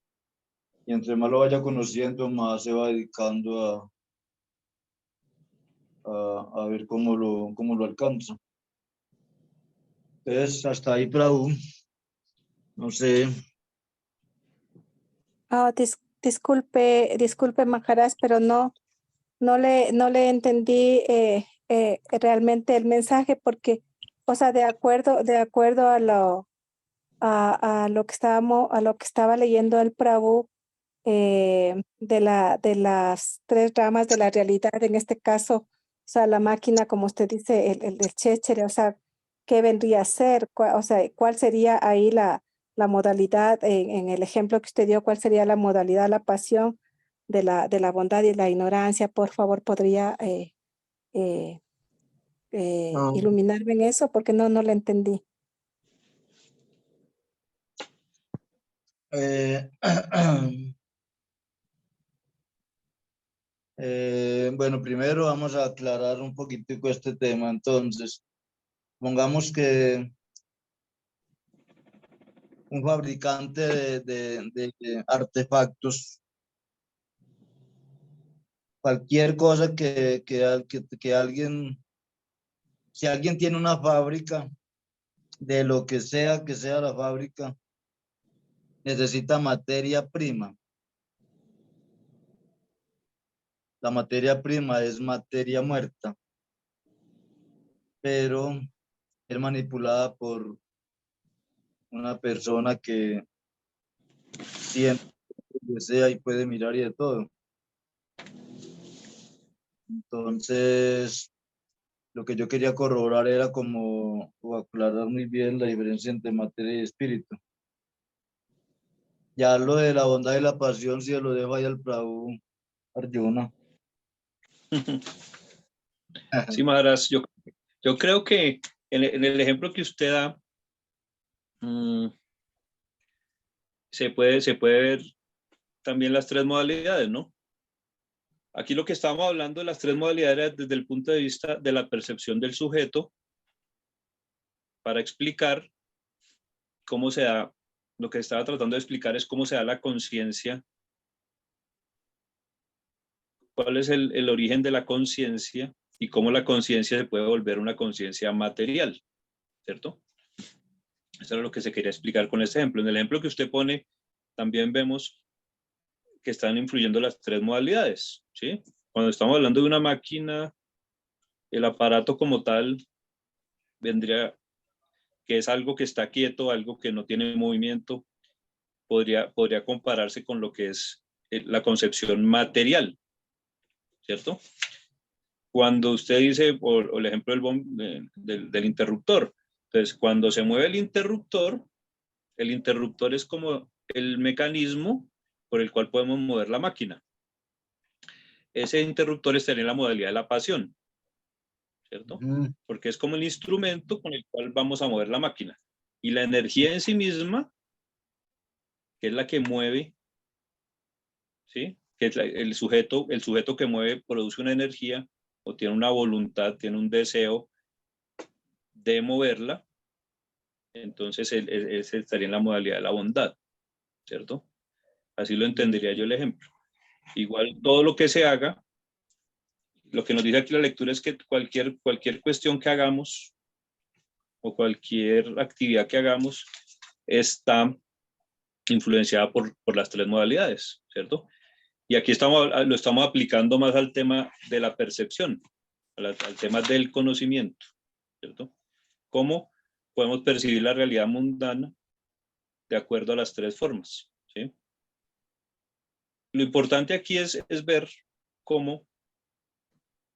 Y entre más lo vaya conociendo, más se va dedicando a ver cómo lo alcanza. Entonces, hasta ahí, Prabhu. No sé. Disculpe, Maharaj, pero no le entendí realmente el mensaje porque, o sea, de acuerdo a lo que estaba leyendo el Prabhu de las tres ramas de la realidad, en este caso, o sea, la máquina, como usted dice, el del chéchere, o sea, ¿qué vendría a ser? O sea, ¿cuál sería ahí la modalidad, en el ejemplo que usted dio, cuál sería la modalidad, la pasión de la bondad y la ignorancia? Por favor, ¿podría eh, Ah, iluminarme en eso? Porque no la entendí. eh, bueno, primero vamos a aclarar un poquitico este tema. Entonces, pongamos que un fabricante de artefactos, cualquier cosa que alguien, si alguien tiene una fábrica, de lo que sea la fábrica, necesita materia prima. La materia prima es materia muerta, pero es manipulada por una persona que siente, desea y puede mirar y de todo. Entonces, lo que yo quería corroborar era como o aclarar muy bien la diferencia entre materia y espíritu. Ya lo de la bondad y la pasión, si lo dejo ahí al Prabhu Arjuna. Sí, Maharaj, yo creo que en el ejemplo que usted da, se puede ver también las tres modalidades, ¿no? Aquí lo que estábamos hablando de las tres modalidades era desde el punto de vista de la percepción del sujeto, para explicar cómo se da, lo que estaba tratando de explicar es cómo se da la conciencia, cuál es el origen de la conciencia y cómo la conciencia se puede volver una conciencia material, ¿cierto? Eso es lo que se quería explicar con este ejemplo. En el ejemplo que usted pone, también vemos que están influyendo las tres modalidades, ¿sí? Cuando estamos hablando de una máquina, el aparato como tal vendría, que es algo que está quieto, algo que no tiene movimiento, podría compararse con lo que es la concepción material, ¿cierto? Cuando usted dice, o el ejemplo del interruptor, entonces cuando se mueve el interruptor es como el mecanismo por el cual podemos mover la máquina. Ese interruptor estaría en la modalidad de la pasión, ¿cierto? Porque es como el instrumento con el cual vamos a mover la máquina. Y la energía en sí misma, que es la que mueve, ¿sí? Que es el sujeto que mueve produce una energía o tiene una voluntad, tiene un deseo de moverla, entonces ese estaría en la modalidad de la bondad, ¿cierto? Así lo entendería yo el ejemplo. Igual todo lo que se haga, lo que nos dice aquí la lectura es que cualquier cuestión que hagamos o cualquier actividad que hagamos está influenciada por las tres modalidades, ¿cierto? Y aquí lo estamos aplicando más al tema de la percepción, al tema del conocimiento, ¿cierto? ¿Cómo podemos percibir la realidad mundana de acuerdo a las tres formas? ¿Sí? Lo importante aquí es ver cómo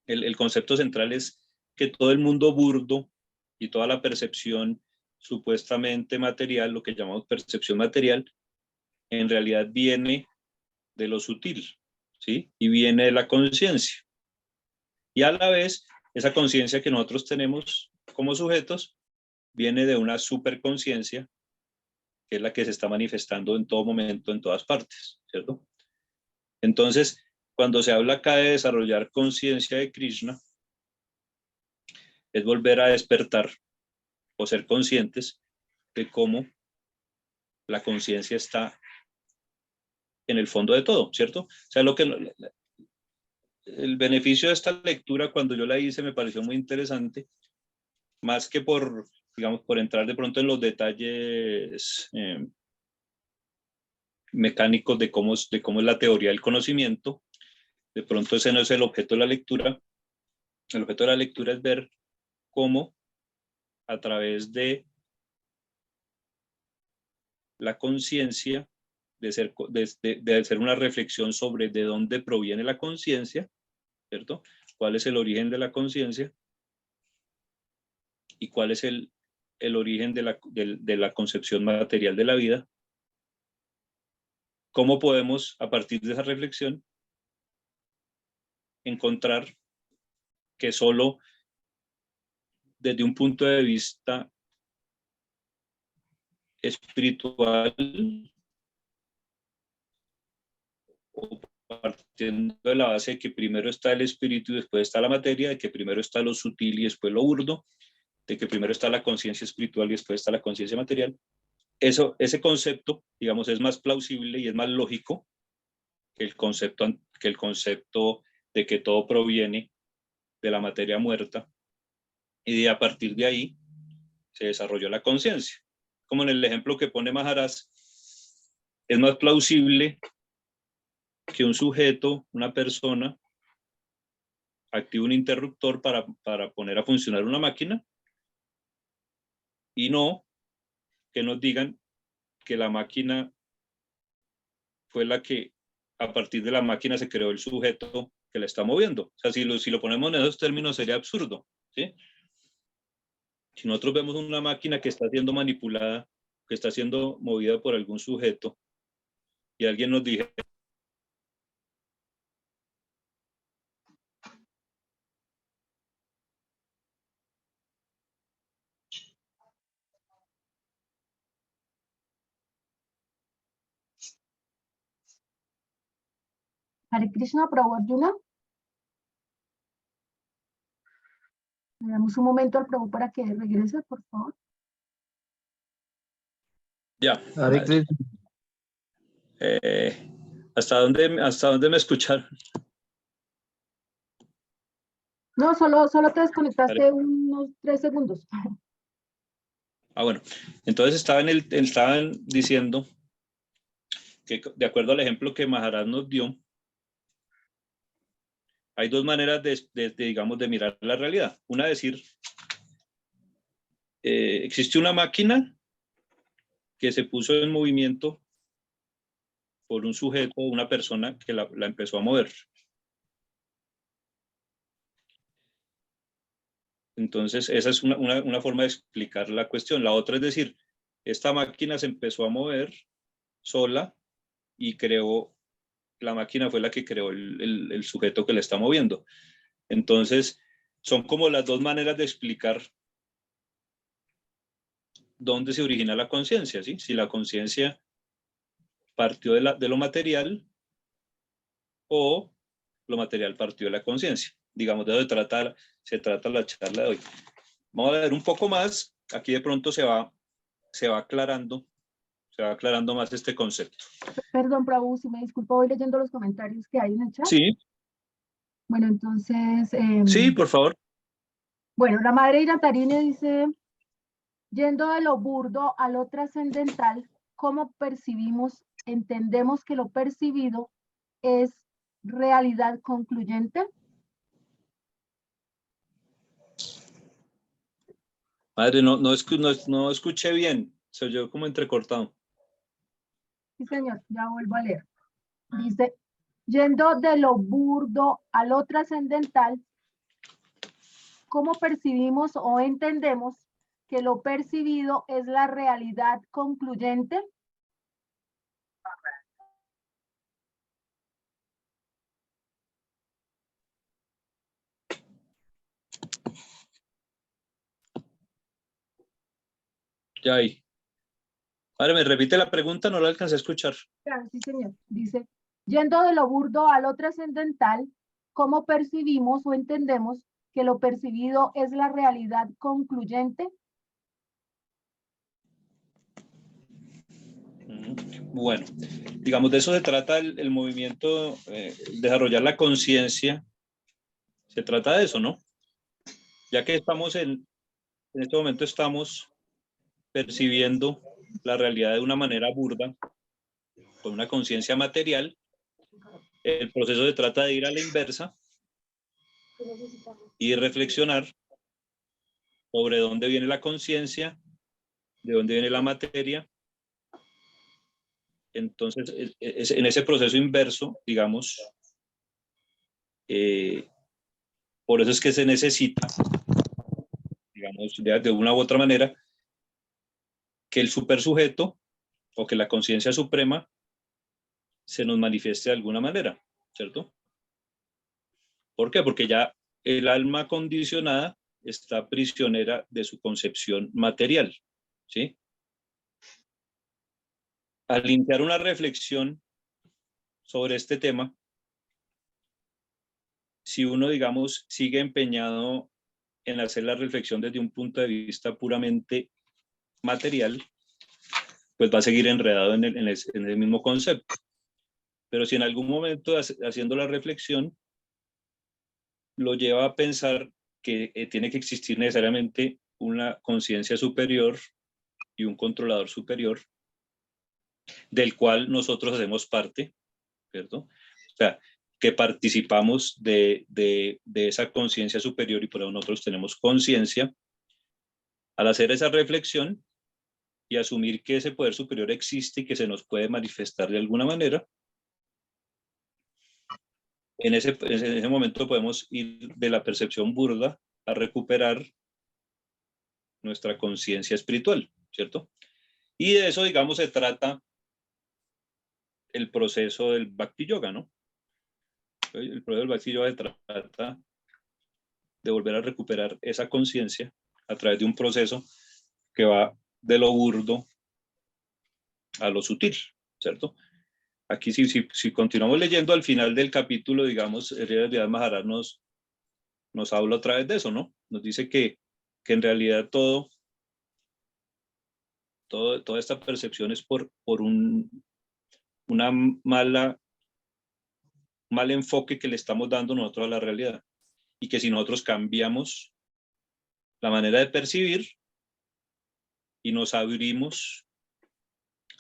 el concepto central es que todo el mundo burdo y toda la percepción supuestamente material, lo que llamamos percepción material, en realidad viene de lo sutil, ¿sí? Y viene de la conciencia. Y a la vez, esa conciencia que nosotros tenemos como sujetos viene de una superconciencia, que es la que se está manifestando en todo momento, en todas partes, ¿cierto? Entonces, cuando se habla acá de desarrollar conciencia de Krishna, es volver a despertar o ser conscientes de cómo la conciencia está en el fondo de todo, ¿cierto? O sea, el beneficio de esta lectura, cuando yo la hice, me pareció muy interesante, más que digamos, por entrar de pronto en los detalles mecánicos de cómo es la teoría del conocimiento. De pronto ese no es el objeto de la lectura. El objeto de la lectura es ver cómo a través de la conciencia, de hacer una reflexión sobre de dónde proviene la conciencia, ¿cierto? ¿Cuál es el origen de la conciencia? ¿Y cuál es el origen de la concepción material de la vida? ¿Cómo podemos, a partir de esa reflexión, encontrar que solo desde un punto de vista espiritual, o partiendo de la base de que primero está el espíritu y después está la materia, de que primero está lo sutil y después lo burdo, de que primero está la conciencia espiritual y después está la conciencia material? Ese concepto, digamos, es más plausible y es más lógico que el concepto de que todo proviene de la materia muerta, y a partir de ahí se desarrolló la conciencia. Como en el ejemplo que pone Maharaj, es más plausible que un sujeto, una persona, active un interruptor para poner a funcionar una máquina, y no que nos digan que la máquina fue la que, a partir de la máquina se creó el sujeto que la está moviendo. O sea, si lo ponemos en esos términos sería absurdo, ¿sí? Si nosotros vemos una máquina que está siendo manipulada, que está siendo movida por algún sujeto, y alguien nos dice Hare Krishna, Prabhu Arjuna. Le damos un momento al Prabhu para que regrese, por favor. ya. Hare Krishna. ¿Hasta dónde me escucharon? No, solo te desconectaste unos 3 segundos. Bueno, entonces estaban diciendo que, de acuerdo al ejemplo que Maharaj nos dio, hay dos maneras digamos, de mirar la realidad. Una, decir, existe una máquina que se puso en movimiento por un sujeto, una persona que la empezó a mover. Entonces, esa es una forma de explicar la cuestión. La otra es decir, esta máquina se empezó a mover sola y la máquina fue la que creó el sujeto que la está moviendo. Entonces, son como las dos maneras de explicar dónde se origina la conciencia, ¿sí? Si la conciencia partió de lo material, o lo material partió de la conciencia. Digamos, de eso se trata la charla de hoy. Vamos a ver un poco más. Aquí de pronto se va aclarando más este concepto. Perdón, Prabhu, si me disculpo, voy leyendo los comentarios que hay en el chat. Sí. Bueno, entonces... Sí, por favor. Bueno, la madre Iratarine dice, yendo de lo burdo a lo trascendental, ¿cómo entendemos que lo percibido es realidad concluyente? Madre, no escuché bien. Se oyó como entrecortado. Sí, señor, ya vuelvo a leer. Dice, yendo de lo burdo a lo trascendental, ¿cómo percibimos o entendemos que lo percibido es la realidad concluyente? Ya ahí. Madre, ¿me repite la pregunta? No la alcancé a escuchar. Claro, sí, señor. Dice, yendo de lo burdo a lo trascendental, ¿cómo percibimos o entendemos que lo percibido es la realidad concluyente? Bueno, digamos, de eso se trata el movimiento, desarrollar la conciencia. Se trata de eso, ¿no? Ya que en este momento estamos percibiendo la realidad de una manera burda, con una conciencia material, el proceso se trata de ir a la inversa y reflexionar sobre dónde viene la conciencia, de dónde viene la materia Entonces, en ese proceso inverso, digamos, por eso es que se necesita, digamos, de una u otra manera, que el supersujeto o que la conciencia suprema se nos manifieste de alguna manera, ¿cierto? ¿Por qué? Porque ya el alma condicionada está prisionera de su concepción material, ¿sí? Al iniciar una reflexión sobre este tema, si uno, digamos, sigue empeñado en hacer la reflexión desde un punto de vista puramente material, pues va a seguir enredado en el mismo concepto. Pero si en algún momento haciendo la reflexión lo lleva a pensar que tiene que existir necesariamente una conciencia superior y un controlador superior, del cual nosotros hacemos parte, ¿cierto? O sea, que participamos de esa conciencia superior y por eso nosotros tenemos conciencia. Al hacer esa reflexión y asumir que ese poder superior existe y que se nos puede manifestar de alguna manera, en ese momento podemos ir de la percepción burda a recuperar nuestra conciencia espiritual, ¿cierto? Y de eso, digamos, se trata el proceso del Bhakti Yoga, ¿no? El proceso del Bhakti Yoga se trata de volver a recuperar esa conciencia a través de un proceso que va de lo burdo a lo sutil, ¿cierto? Aquí si continuamos leyendo al final del capítulo, digamos, Hridayat Maharaj nos habla otra vez de eso, ¿no? Nos dice que en realidad toda esta percepción es por una mal enfoque que le estamos dando nosotros a la realidad. Y que si nosotros cambiamos la manera de percibir y nos abrimos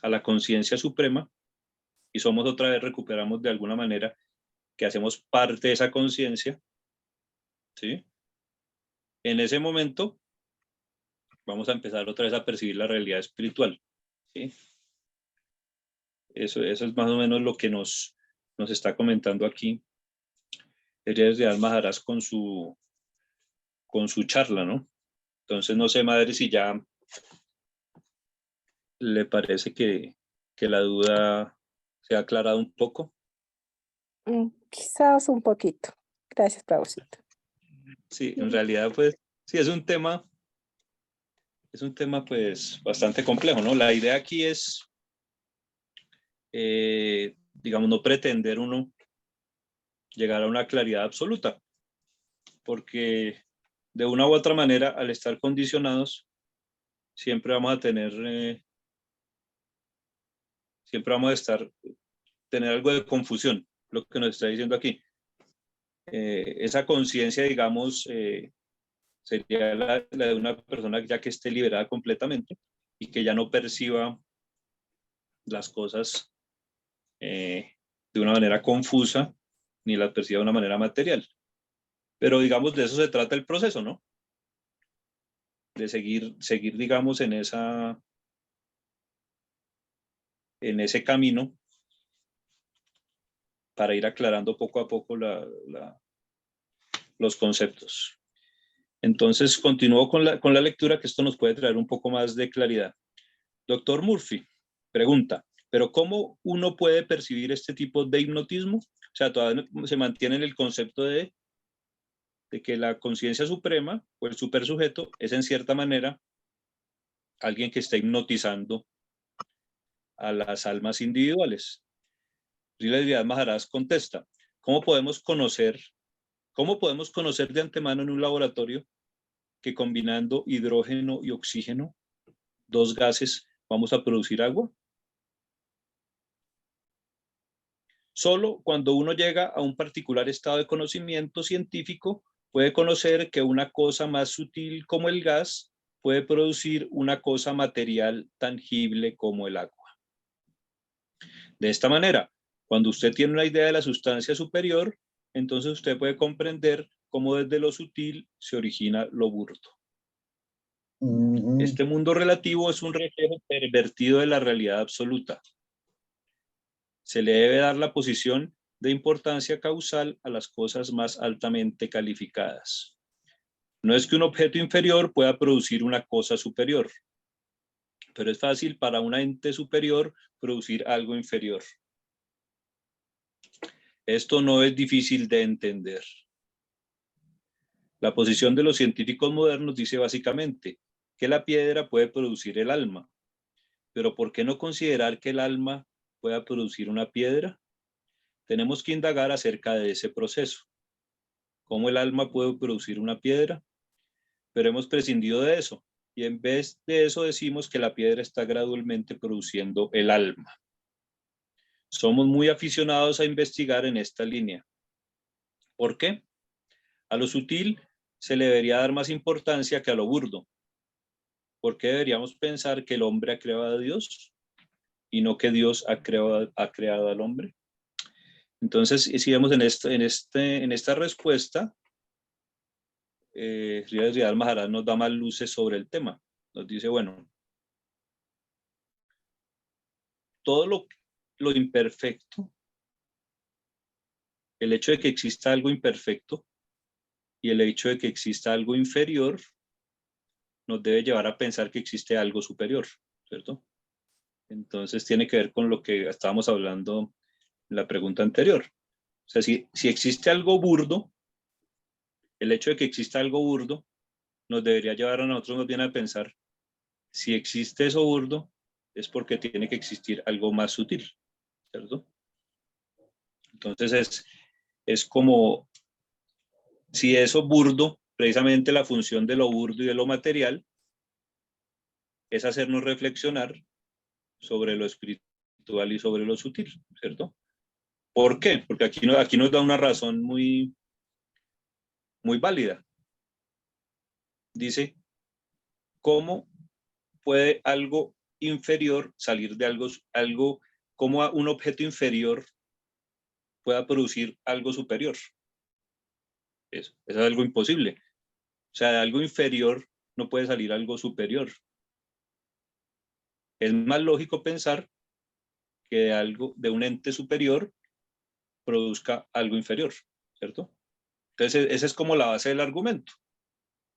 a la conciencia suprema y somos otra vez, recuperamos de alguna manera que hacemos parte de esa conciencia, ¿sí? En ese momento vamos a empezar otra vez a percibir la realidad espiritual, ¿sí? Eso es más o menos lo que nos está comentando aquí Hridayat Maharaj con su charla, ¿no? Entonces, no sé, madre, si ya le parece que la duda se ha aclarado un poco. Quizás un poquito. Gracias, Prabhucito. Sí, en realidad, pues, sí, es un tema pues bastante complejo, ¿no? La idea aquí es, digamos, no pretender uno llegar a una claridad absoluta, porque de una u otra manera, al estar condicionados, siempre vamos a tener, siempre vamos a tener algo de confusión, lo que nos está diciendo aquí. Esa conciencia, digamos, sería la de una persona ya que esté liberada completamente y que ya no perciba las cosas de una manera confusa ni las perciba de una manera material. Pero digamos, de eso se trata el proceso, ¿no? De seguir digamos, en ese camino para ir aclarando poco a poco los conceptos. Entonces, continúo con la lectura, que esto nos puede traer un poco más de claridad. Doctor Murphy pregunta, ¿pero cómo uno puede percibir este tipo de hipnotismo? O sea, todavía se mantiene en el concepto de que la conciencia suprema o el supersujeto es en cierta manera alguien que está hipnotizando a las almas individuales. Hridayat Maharaj contesta, ¿cómo podemos conocer de antemano en un laboratorio que combinando hidrógeno y oxígeno, dos gases, vamos a producir agua? Solo cuando uno llega a un particular estado de conocimiento científico puede conocer que una cosa más sutil como el gas puede producir una cosa material tangible como el agua. De esta manera, cuando usted tiene una idea de la sustancia superior, entonces usted puede comprender cómo desde lo sutil se origina lo burdo. Este mundo relativo es un reflejo pervertido de la realidad absoluta. Se le debe dar la posición de importancia causal a las cosas más altamente calificadas. No es que un objeto inferior pueda producir una cosa superior, pero es fácil para un ente superior producir algo inferior. Esto no es difícil de entender. La posición de los científicos modernos dice básicamente que la piedra puede producir el alma, pero ¿por qué no considerar que el alma pueda producir una piedra? Tenemos que indagar acerca de ese proceso. ¿Cómo el alma puede producir una piedra? Pero hemos prescindido de eso, y en vez de eso decimos que la piedra está gradualmente produciendo el alma. Somos muy aficionados a investigar en esta línea. ¿Por qué? A lo sutil se le debería dar más importancia que a lo burdo. ¿Por qué deberíamos pensar que el hombre ha creado a Dios y no que Dios ha creado al hombre? Entonces, si vemos en esta respuesta, Sri Sridhar Maharaj nos da más luces sobre el tema. Nos dice, bueno, todo lo imperfecto, el hecho de que exista algo imperfecto y el hecho de que exista algo inferior, nos debe llevar a pensar que existe algo superior, ¿cierto? Entonces tiene que ver con lo que estábamos hablando en la pregunta anterior. O sea, si existe algo burdo, el hecho de que exista algo burdo nos debería llevar a nosotros más bien a pensar, si existe eso burdo, es porque tiene que existir algo más sutil, ¿cierto? Entonces es como si eso burdo, precisamente la función de lo burdo y de lo material, es hacernos reflexionar sobre lo espiritual y sobre lo sutil, ¿cierto? ¿Por qué? Porque aquí nos da una razón muy, muy válida. Dice, ¿cómo puede algo inferior salir de algo, cómo un objeto inferior pueda producir algo superior? Eso es algo imposible. O sea, de algo inferior no puede salir algo superior. Es más lógico pensar que de un ente superior produzca algo inferior, ¿cierto? Entonces, esa es como la base del argumento.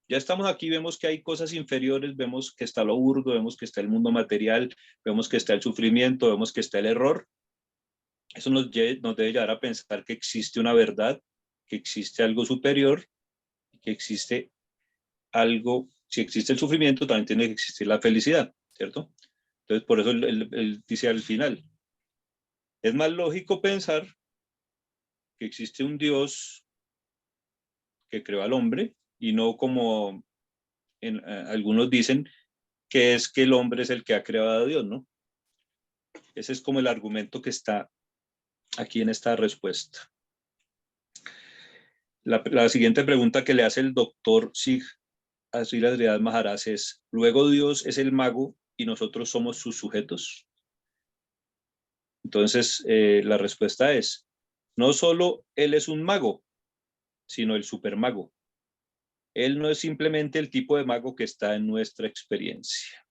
Ya estamos aquí, vemos que hay cosas inferiores, vemos que está lo burdo, vemos que está el mundo material, vemos que está el sufrimiento, vemos que está el error. Eso nos debe llevar a pensar que existe una verdad, que existe algo superior, que existe algo, si existe el sufrimiento, también tiene que existir la felicidad, ¿cierto? Entonces, por eso él dice al final, es más lógico pensar que existe un Dios que creó al hombre y no como algunos dicen que es que el hombre es el que ha creado a Dios, ¿no? Ese es como el argumento que está aquí en esta respuesta. La siguiente pregunta que le hace el doctor Sri Sridhar Maharaj es, ¿luego Dios es el mago y nosotros somos sus sujetos? Entonces, la respuesta es, no solo él es un mago, sino el supermago. Él no es simplemente el tipo de mago que está en nuestra experiencia.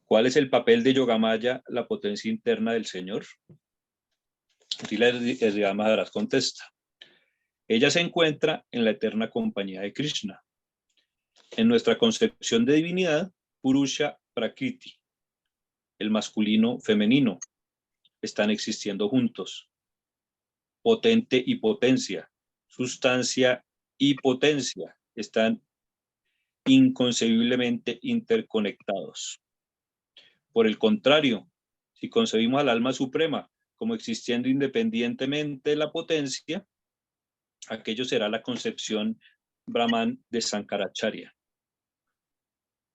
¿Cuál es el papel de Yogamaya, la potencia interna del Señor? Sri Sridhar Maharaj contesta, ella se encuentra en la eterna compañía de Krishna. En nuestra concepción de divinidad, Purusha Prakriti, el masculino femenino, están existiendo juntos. Potente y potencia, sustancia y potencia están inconcebiblemente interconectados. Por el contrario, si concebimos al alma suprema como existiendo independientemente de la potencia, aquello será la concepción Brahman de Sankaracharya.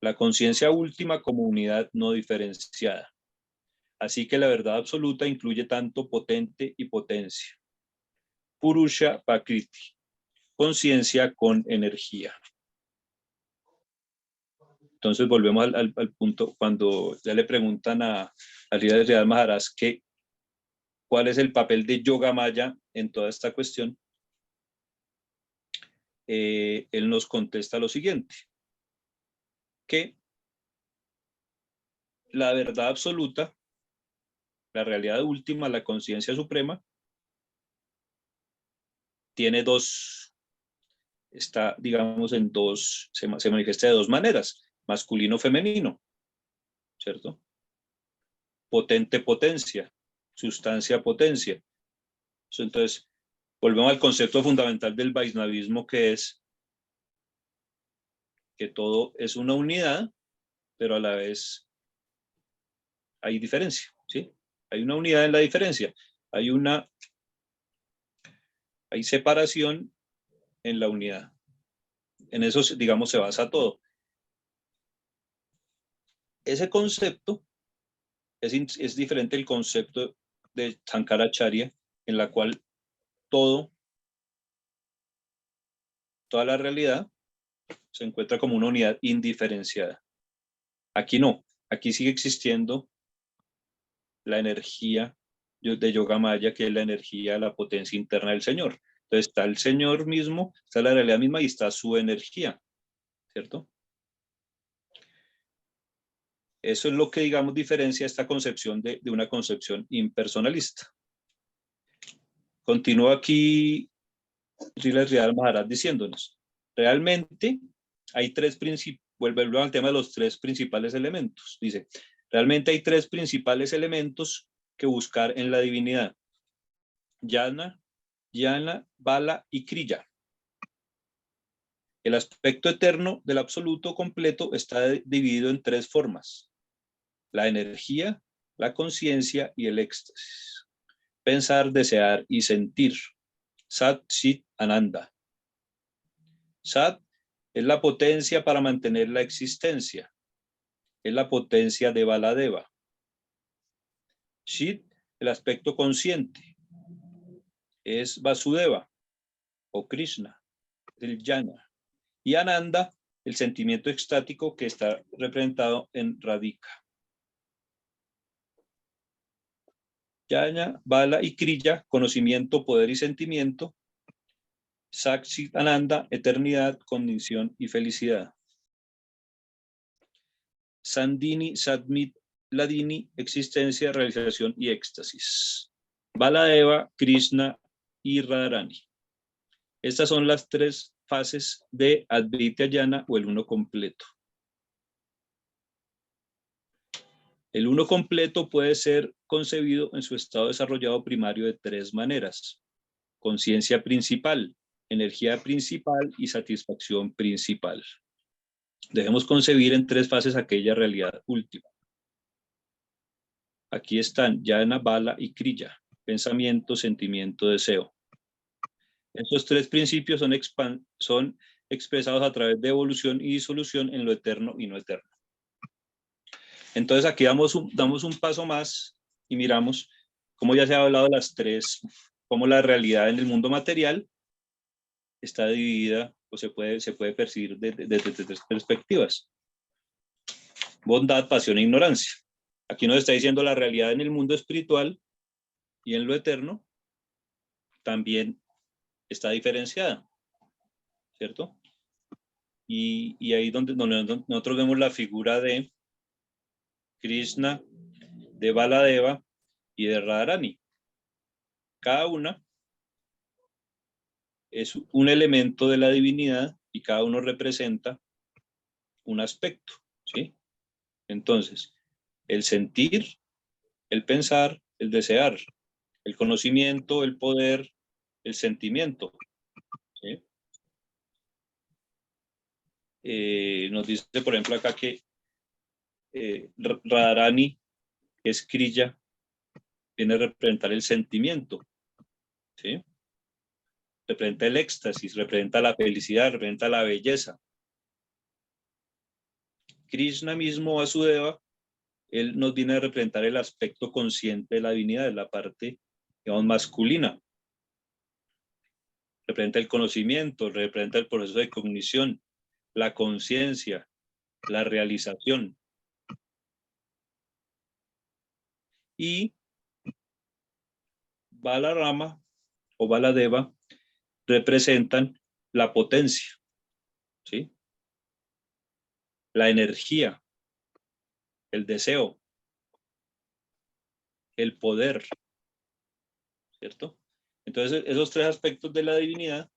La conciencia última como unidad no diferenciada. Así que la verdad absoluta incluye tanto potente y potencia. Purusha Prakriti, conciencia con energía. Entonces volvemos al punto cuando ya le preguntan a Sri Sridhar Maharaj que cuál es el papel de Yogamaya en toda esta cuestión. Él nos contesta lo siguiente, que la verdad absoluta La realidad última, la conciencia suprema, tiene dos, está, digamos, en dos, se manifiesta de dos maneras, masculino, femenino, ¿cierto? Potente, potencia, sustancia, potencia. Entonces, volvemos al concepto fundamental del Vaishnavismo, que es que todo es una unidad, pero a la vez hay diferencia, ¿sí? Hay una unidad en la diferencia, hay separación en la unidad. En eso, digamos, se basa todo. Ese concepto es diferente del concepto de Sankaracharya, en la cual toda la realidad se encuentra como una unidad indiferenciada. Aquí no, aquí sigue existiendo la energía de Yogamaya, que es la energía, la potencia interna del Señor. Entonces está el Señor mismo, está la realidad misma y está su energía, ¿cierto? Eso es lo que, digamos, diferencia esta concepción de una concepción impersonalista. Continúa aquí Srila Sridhar Maharaj diciéndonos, realmente hay tres principios, vuelve al tema de los tres principales elementos. Dice, realmente hay tres principales elementos que buscar en la divinidad. Jnana, Bala y Kriya. El aspecto eterno del absoluto completo está dividido en tres formas: la energía, la conciencia y el éxtasis. Pensar, desear y sentir. Sat, Chit, Ananda. Sat es la potencia para mantener la existencia. Es la potencia de Baladeva. Chit, el aspecto consciente, es Vasudeva o Krishna, el Jnana. Y Ananda, el sentimiento extático que está representado en Radhika. Jnana, Bala y Kriya, conocimiento, poder y sentimiento. Sakshit Ananda, eternidad, condición y felicidad. Sandini, Sadmit, Ladini, existencia, realización y éxtasis. Baladeva, Krishna y Radharani. Estas son las tres fases de Advaita Jnana o el uno completo. El uno completo puede ser concebido en su estado desarrollado primario de tres maneras: conciencia principal, energía principal y satisfacción principal. Debemos concebir en tres fases aquella realidad última. Aquí están Jnana, Bala y Kriya: pensamiento, sentimiento, deseo. Estos tres principios son expresados a través de evolución y disolución en lo eterno y no eterno. Entonces aquí damos un paso más y miramos cómo ya se ha hablado de las tres, cómo la realidad en el mundo material está dividida o se puede percibir desde tres perspectivas: bondad, pasión e ignorancia. Aquí nos está diciendo la realidad en el mundo espiritual y en lo eterno también está diferenciada, ¿cierto? Y ahí donde nosotros vemos la figura de Krishna, de Baladeva y de Radharani. Cada una es un elemento de la divinidad y cada uno representa un aspecto, ¿sí? Entonces, el sentir, el pensar, el desear, el conocimiento, el poder, el sentimiento, ¿sí? Nos dice, por ejemplo, acá que Radharani, que es Kriya, viene a representar el sentimiento, ¿sí? Representa el éxtasis, representa la felicidad, representa la belleza. Krishna mismo, Vasudeva, él nos viene a representar el aspecto consciente de la divinidad, de la parte, digamos, masculina. Representa el conocimiento, representa el proceso de cognición, la conciencia, la realización. Y Balarama o Baladeva representan la potencia, ¿sí? La energía, el deseo, el poder, ¿cierto? Entonces, esos tres aspectos de la divinidad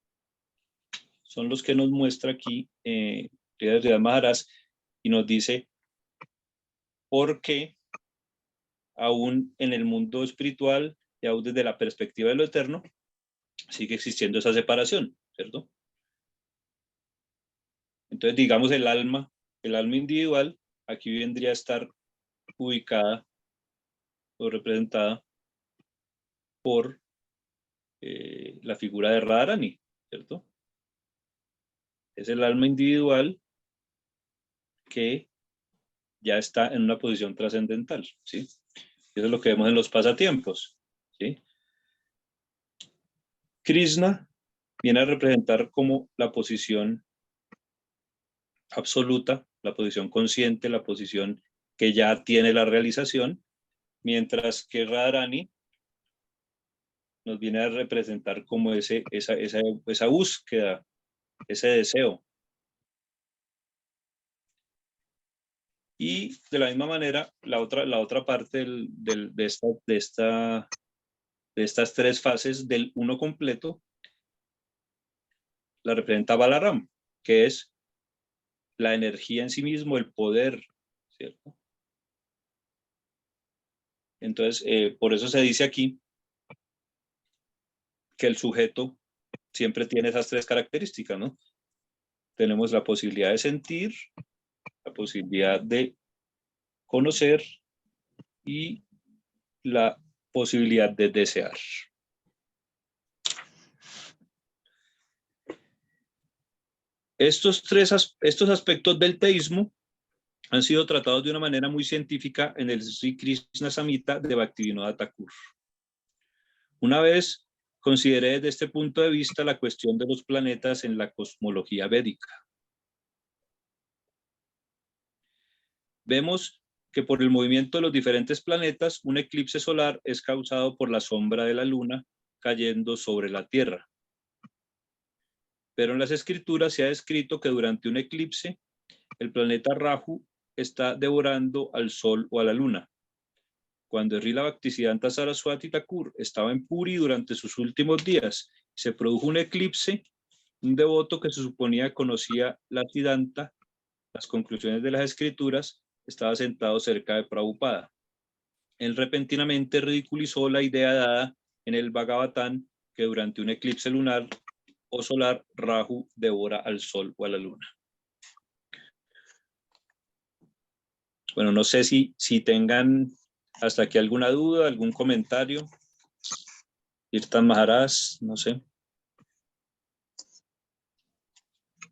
son los que nos muestra aquí Sridhar Maharaj, y nos dice por qué aún en el mundo espiritual y aún desde la perspectiva de lo eterno sigue existiendo esa separación, ¿cierto? Entonces, digamos, el alma individual aquí vendría a estar ubicada o representada por la figura de Radharani, ¿cierto? Es el alma individual que ya está en una posición trascendental, ¿sí? Eso es lo que vemos en los pasatiempos, ¿sí? Krishna viene a representar como la posición absoluta, la posición consciente, la posición que ya tiene la realización, mientras que Radharani nos viene a representar como esa búsqueda, ese deseo. Y de la misma manera, la otra parte de estas tres fases del uno completo la representa Balaram, que es la energía en sí mismo, el poder, ¿cierto? Entonces, por eso se dice aquí que el sujeto siempre tiene esas tres características, ¿no? Tenemos la posibilidad de sentir, la posibilidad de conocer y la posibilidad de desear. Estos aspectos del teísmo han sido tratados de una manera muy científica en el Sri Krishna Samhita de Bhaktivinoda Thakur. Una vez consideré desde este punto de vista la cuestión de los planetas en la cosmología védica. Vemos que por el movimiento de los diferentes planetas, un eclipse solar es causado por la sombra de la luna cayendo sobre la Tierra. Pero en las escrituras se ha descrito que durante un eclipse, el planeta Rahu está devorando al Sol o a la Luna. Cuando Srila Bhaktisiddhanta Saraswati Thakur estaba en Puri durante sus últimos días, se produjo un eclipse. Un devoto que se suponía conocía la Siddhanta, las conclusiones de las escrituras, estaba sentado cerca de Prabhupada. Él repentinamente ridiculizó la idea dada en el Bhagavatam que durante un eclipse lunar o solar, Rahu devora al Sol o a la Luna. Bueno, no sé si tengan hasta aquí alguna duda, algún comentario. Kirtan Maharaj, no sé.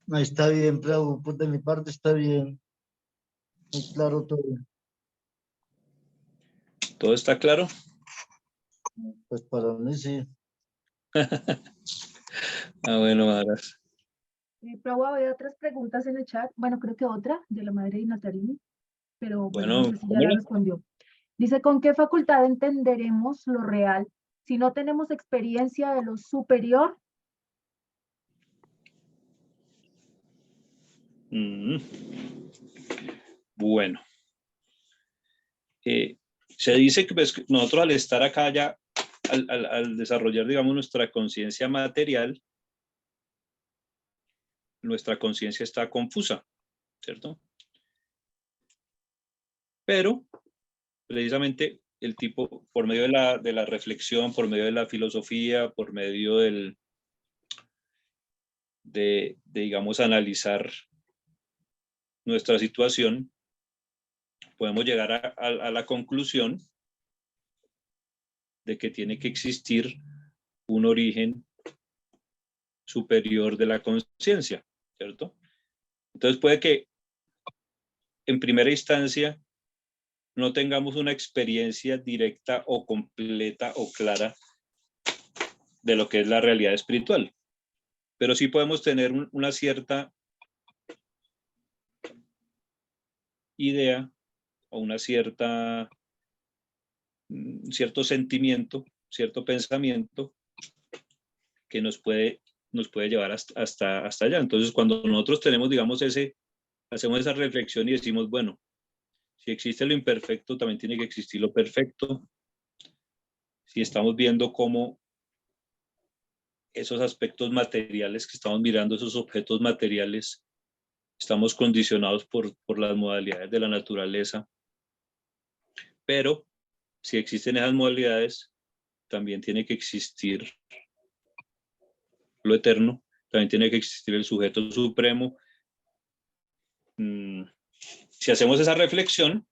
No, está bien, Prabhu, pues de mi parte está bien. Muy claro todo. ¿Todo está claro? Pues para mí sí. Bueno, Maharaj. Prabhu, había otras preguntas en el chat. Bueno, creo que otra de la madre de Natarini, pero bueno, no sé si ya la respondió. Dice, ¿con qué facultad entenderemos lo real si no tenemos experiencia de lo superior? Bueno. Se dice que pues, nosotros al estar acá ya, al desarrollar, digamos, nuestra conciencia material, nuestra conciencia está confusa, ¿cierto? Pero, precisamente, el tipo, por medio de la reflexión, por medio de la filosofía, por medio de digamos, analizar nuestra situación, podemos llegar a la conclusión de que tiene que existir un origen superior de la conciencia, ¿cierto? Entonces puede que en primera instancia no tengamos una experiencia directa o completa o clara de lo que es la realidad espiritual, pero sí podemos tener una cierta idea o una cierto sentimiento, cierto pensamiento que nos puede llevar hasta allá. Entonces, cuando nosotros tenemos, digamos, hacemos esa reflexión y decimos, bueno, si existe lo imperfecto, también tiene que existir lo perfecto. si estamos viendo cómo esos aspectos materiales que estamos mirando, esos objetos materiales, estamos condicionados por las modalidades de la naturaleza. Pero si existen esas modalidades, también tiene que existir lo eterno, también tiene que existir el sujeto supremo. Si hacemos esa reflexión,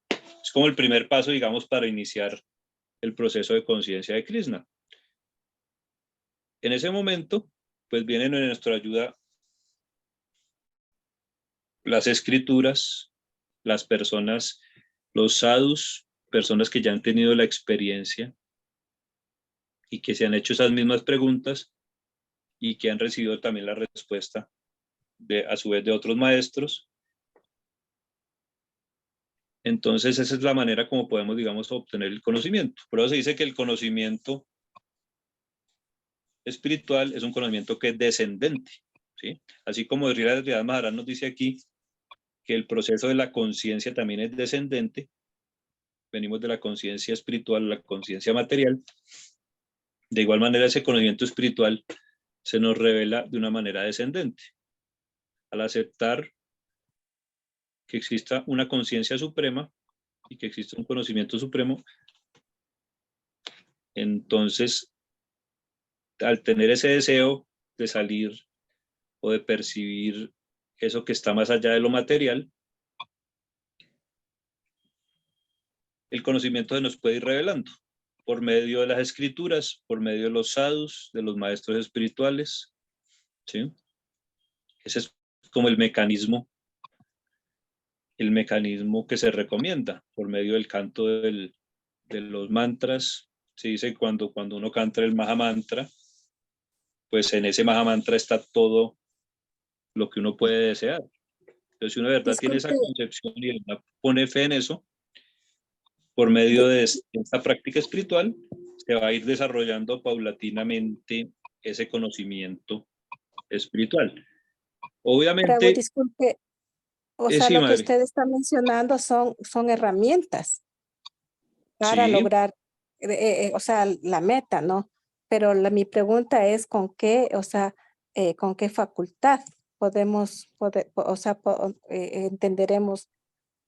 es como el primer paso, digamos, para iniciar el proceso de conciencia de Krishna. En ese momento, pues vienen en nuestra ayuda las escrituras, las personas, los sadhus, personas que ya han tenido la experiencia y que se han hecho esas mismas preguntas y que han recibido también la respuesta a su vez de otros maestros. Entonces esa es la manera como podemos, digamos, obtener el conocimiento. Por eso se dice que el conocimiento espiritual es un conocimiento que es descendente, ¿sí? Así como Srila Maharaj nos dice aquí que el proceso de la conciencia también es descendente. Venimos de la conciencia espiritual a la conciencia material. De igual manera, ese conocimiento espiritual se nos revela de una manera descendente. Al aceptar que exista una conciencia suprema y que exista un conocimiento supremo, entonces, al tener ese deseo de salir o de percibir eso que está más allá de lo material, el conocimiento se nos puede ir revelando por medio de las escrituras, por medio de los sadhus, de los maestros espirituales, ¿sí? Ese es como el mecanismo que se recomienda por medio del canto de los mantras. Se dice cuando uno canta el Mahamantra, pues en ese Mahamantra está todo lo que uno puede desear. Entonces, si uno de verdad tiene esa concepción y de verdad pone fe en eso, por medio de esta práctica espiritual, se va a ir desarrollando paulatinamente ese conocimiento espiritual. Obviamente... Prabhu, disculpe, o sea, sí, lo que madre. usted está mencionando son herramientas para Sí. lograr, o sea, la meta, ¿no? Pero mi pregunta es con qué, o sea, con qué facultad entenderemos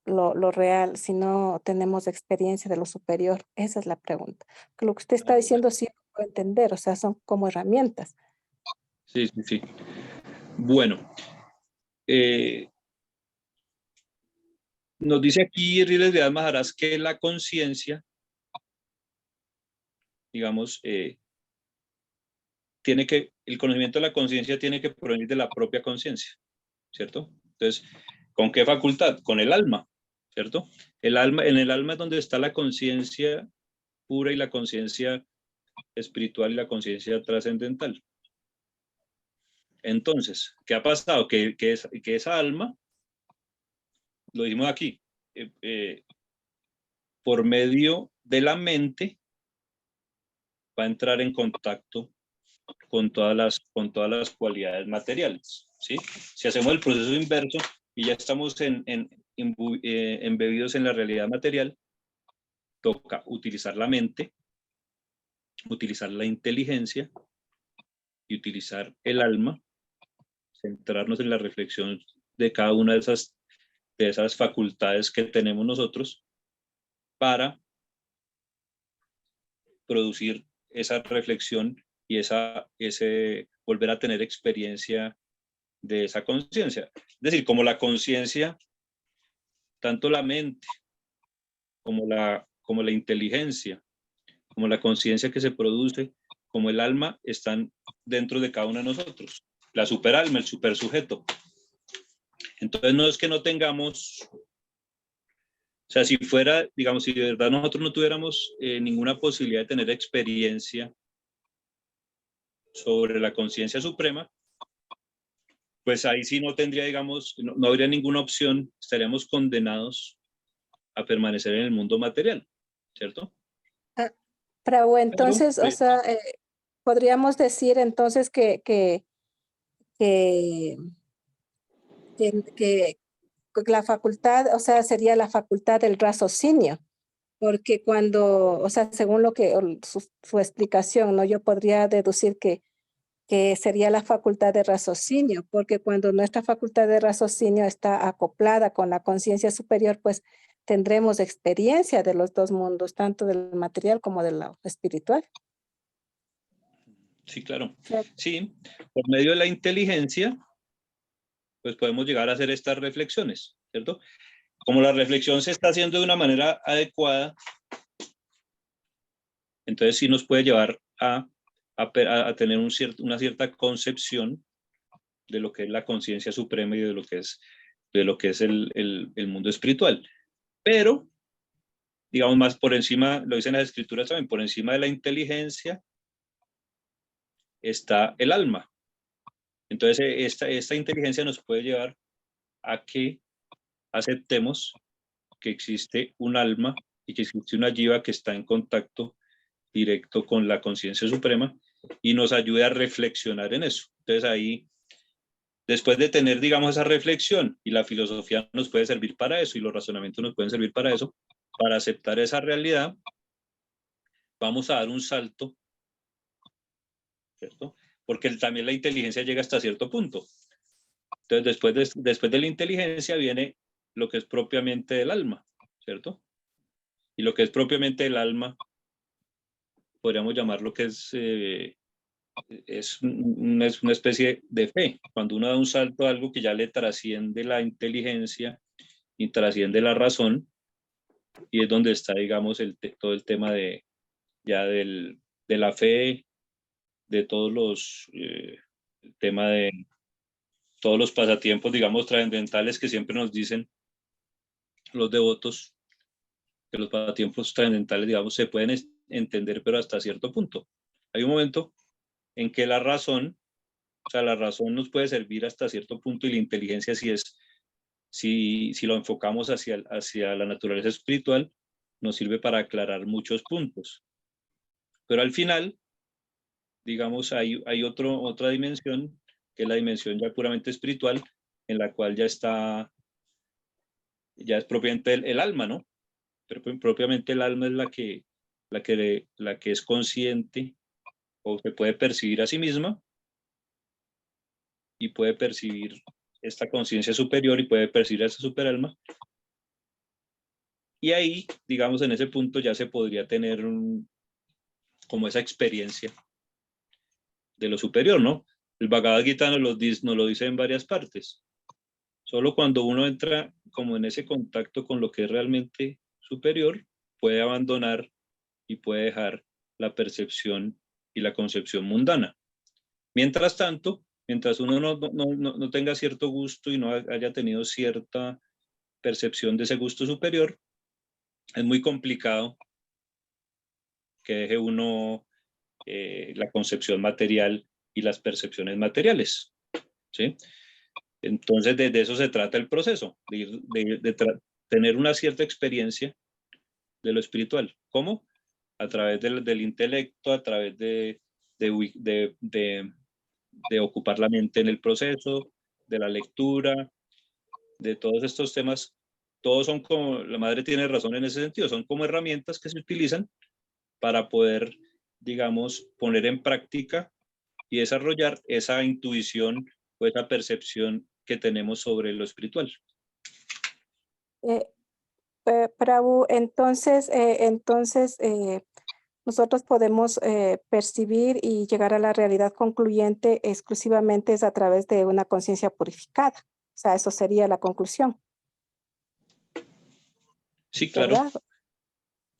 lo real si no tenemos experiencia de lo superior. Esa es la pregunta. Que lo que usted está diciendo sí lo puedo entender, o sea, son como herramientas. Sí, sí, sí. Bueno, nos dice aquí Srila Maharaj que la conciencia, digamos, el conocimiento de la conciencia tiene que provenir de la propia conciencia, ¿cierto? Entonces, ¿con qué facultad? Con el alma, ¿cierto? En el alma es donde está la conciencia pura y la conciencia espiritual y la conciencia trascendental. Entonces, ¿qué ha pasado? Que esa alma, lo dijimos aquí, por medio de la mente, va a entrar en contacto con todas las cualidades materiales, ¿sí? Si hacemos el proceso inverso y ya estamos embebidos en la realidad material, toca utilizar la mente, utilizar la inteligencia y utilizar el alma, centrarnos en la reflexión de cada una de esas facultades que tenemos nosotros para producir esa reflexión y ese volver a tener experiencia de esa conciencia. Es decir, como la conciencia, tanto la mente como la inteligencia, como la conciencia que se produce, como el alma, están dentro de cada uno de nosotros. La superalma, el supersujeto. Entonces no es que no tengamos, o sea, si fuera, digamos, si de verdad nosotros no tuviéramos ninguna posibilidad de tener experiencia sobre la conciencia suprema, pues ahí sí no tendría, digamos, no habría ninguna opción, estaríamos condenados a permanecer en el mundo material, ¿cierto? Pero entonces, Pero, o sea, podríamos decir entonces que la facultad, o sea, sería la facultad del raciocinio. Porque cuando, o sea, según lo que su explicación, ¿no? Yo podría deducir que sería la facultad de raciocinio, porque cuando nuestra facultad de raciocinio está acoplada con la conciencia superior, pues tendremos experiencia de los dos mundos, tanto del material como de lo espiritual. Sí, claro. ¿Cierto? Sí, por medio de la inteligencia, pues podemos llegar a hacer estas reflexiones, ¿cierto? Como la reflexión se está haciendo de una manera adecuada, entonces sí nos puede llevar a tener una cierta concepción de lo que es la conciencia suprema y de lo que es el mundo espiritual. Pero, digamos, más por encima, lo dicen las escrituras también, por encima de la inteligencia está el alma. Entonces, esta inteligencia nos puede llevar a que aceptemos que existe un alma y que existe una jiva que está en contacto directo con la conciencia suprema y nos ayude a reflexionar en eso. Entonces ahí, después de tener, digamos, esa reflexión, y la filosofía nos puede servir para eso, y los razonamientos nos pueden servir para eso, para aceptar esa realidad, vamos a dar un salto, ¿cierto? Porque también la inteligencia llega hasta cierto punto. Entonces, después de la inteligencia viene lo que es propiamente del alma, ¿cierto? Y lo que es propiamente del alma, podríamos llamarlo que es una especie de fe. Cuando uno da un salto a algo que ya le trasciende la inteligencia y trasciende la razón, y es donde está, digamos, todo el tema de la fe, de todos el tema de todos los pasatiempos, digamos, trascendentales que siempre nos dicen los devotos, que los pasatiempos trascendentales, digamos, se pueden entender, pero hasta cierto punto. Hay un momento en que la razón nos puede servir hasta cierto punto y la inteligencia si lo enfocamos hacia la naturaleza espiritual, nos sirve para aclarar muchos puntos. Pero al final, digamos, hay otra dimensión, que es la dimensión ya puramente espiritual, en la cual ya es propiamente el alma, ¿no? Pero propiamente el alma es la que es consciente o se puede percibir a sí misma y puede percibir esta conciencia superior y puede percibir a esa superalma. Y ahí, digamos, en ese punto ya se podría tener como esa experiencia de lo superior, ¿no? El Bhagavad Gita nos lo dice en varias partes. Solo cuando uno entra como en ese contacto con lo que es realmente superior, puede abandonar y puede dejar la percepción y la concepción mundana. Mientras tanto, mientras uno no tenga cierto gusto y no haya tenido cierta percepción de ese gusto superior, es muy complicado que deje uno la concepción material y las percepciones materiales, ¿sí? Entonces, de eso se trata el proceso, de tener una cierta experiencia de lo espiritual. ¿Cómo? A través del intelecto, a través de ocupar la mente en el proceso, de la lectura, de todos estos temas. Todos son como, la madre tiene razón en ese sentido, son como herramientas que se utilizan para poder, digamos, poner en práctica y desarrollar esa intuición o esa percepción que tenemos sobre lo espiritual. Prabhu, entonces, nosotros podemos percibir y llegar a la realidad concluyente exclusivamente es a través de una conciencia purificada. O sea, eso sería la conclusión. Sí, claro. ¿Verdad?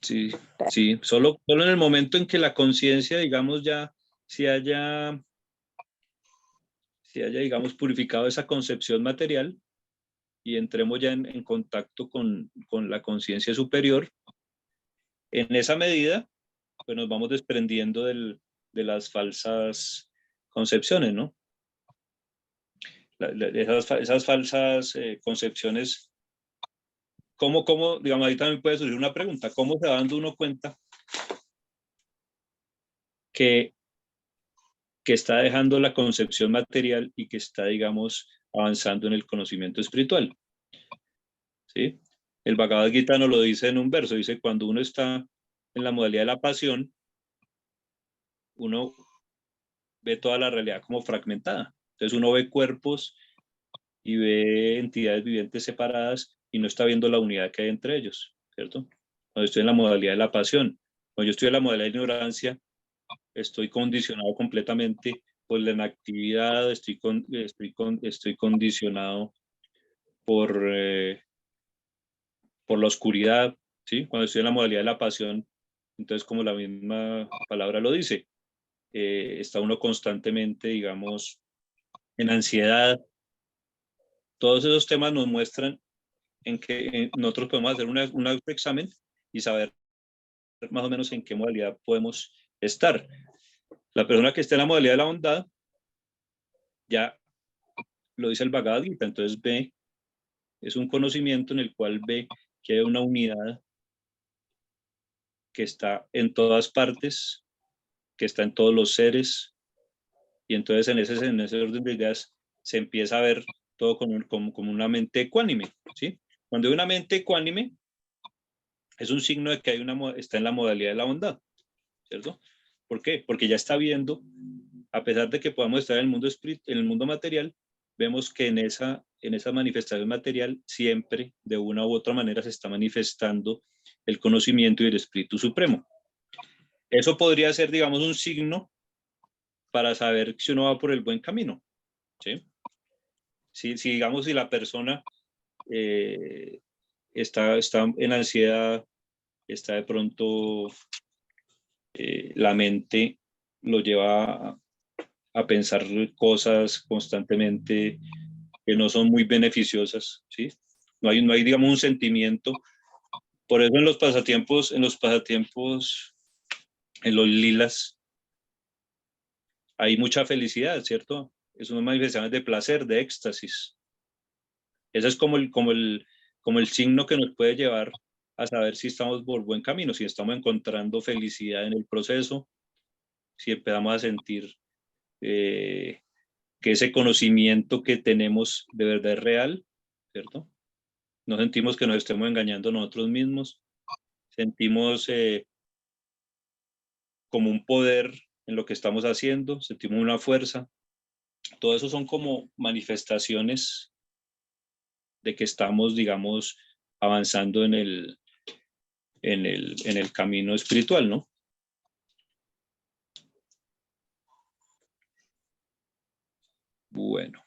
Sí, sí. Solo en el momento en que la conciencia, digamos, ya se haya, digamos, purificado esa concepción material y entremos ya en contacto con la conciencia superior, en esa medida, pues nos vamos desprendiendo de las falsas concepciones, ¿no? Esas falsas concepciones. ¿Cómo, digamos, ahí también puede surgir una pregunta, ¿cómo se va dando uno cuenta que está dejando la concepción material y que está, digamos, avanzando en el conocimiento espiritual? ¿Sí? El Bhagavad Gita nos lo dice en un verso, dice, cuando uno está en la modalidad de la pasión, uno ve toda la realidad como fragmentada. Entonces uno ve cuerpos y ve entidades vivientes separadas y no está viendo la unidad que hay entre ellos, ¿cierto? Cuando estoy en la modalidad de la pasión, cuando yo estoy en la modalidad de ignorancia, estoy condicionado completamente por la inactividad, estoy condicionado por la oscuridad, ¿sí? Cuando estoy en la modalidad de la pasión, entonces como la misma palabra lo dice, está uno constantemente, digamos, en ansiedad. Todos esos temas nos muestran en que nosotros podemos hacer un autoexamen y saber más o menos en qué modalidad podemos estar. La persona que está en la modalidad de la bondad, ya lo dice el Bhagavad Gita, entonces ve, es un conocimiento en el cual ve que hay una unidad que está en todas partes, que está en todos los seres, y entonces en ese orden de ideas se empieza a ver todo como una mente ecuánime, ¿sí? Cuando hay una mente ecuánime, es un signo de que está en la modalidad de la bondad, ¿cierto? ¿Por qué? Porque ya está viendo, a pesar de que podamos estar en el mundo material, vemos que en esa manifestación material siempre, de una u otra manera, se está manifestando el conocimiento y el Espíritu Supremo. Eso podría ser, digamos, un signo para saber si uno va por el buen camino, ¿sí? Si digamos, si la persona está en ansiedad, está de pronto, la mente lo lleva a pensar cosas constantemente que no son muy beneficiosas, ¿sí? No hay, digamos, un sentimiento. Por eso en los pasatiempos, en los lilas, hay mucha felicidad, ¿cierto? Es unas manifestaciones de placer, de éxtasis. Ese es como el signo que nos puede llevar a saber si estamos por buen camino, si estamos encontrando felicidad en el proceso, si empezamos a sentir que ese conocimiento que tenemos de verdad es real, ¿cierto? No sentimos que nos estemos engañando nosotros mismos, sentimos como un poder en lo que estamos haciendo, sentimos una fuerza. Todo eso son como manifestaciones de que estamos, digamos, avanzando en el camino espiritual, ¿no? Bueno,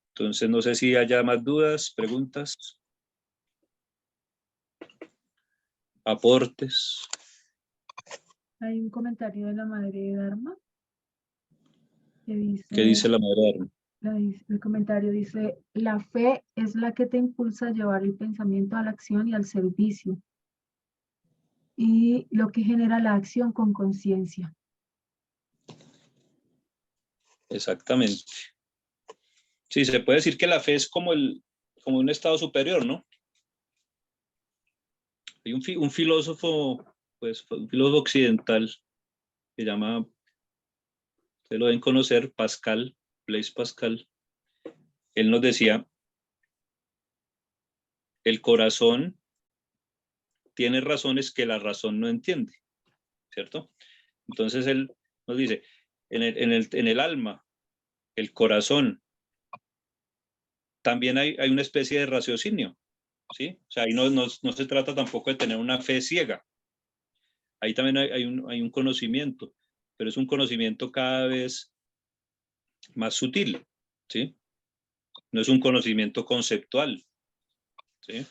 entonces no sé si haya más dudas, preguntas, aportes. Hay un comentario de la madre Dharma que dice, ¿Qué dice la madre Dharma? el comentario dice, la fe es la que te impulsa a llevar el pensamiento a la acción y al servicio, y lo que genera la acción con conciencia. Exactamente. Sí, se puede decir que la fe es como un estado superior, ¿no? Hay un filósofo, pues, un filósofo occidental que llama, ustedes lo deben conocer, Pascal, Blaise Pascal. Él nos decía, el corazón tiene razones que la razón no entiende, ¿cierto? Entonces él nos dice, en el alma, el corazón, también hay una especie de raciocinio, ¿sí? O sea, ahí no se trata tampoco de tener una fe ciega. Ahí también hay un conocimiento, pero es un conocimiento cada vez más sutil, ¿sí? No es un conocimiento conceptual, ¿sí?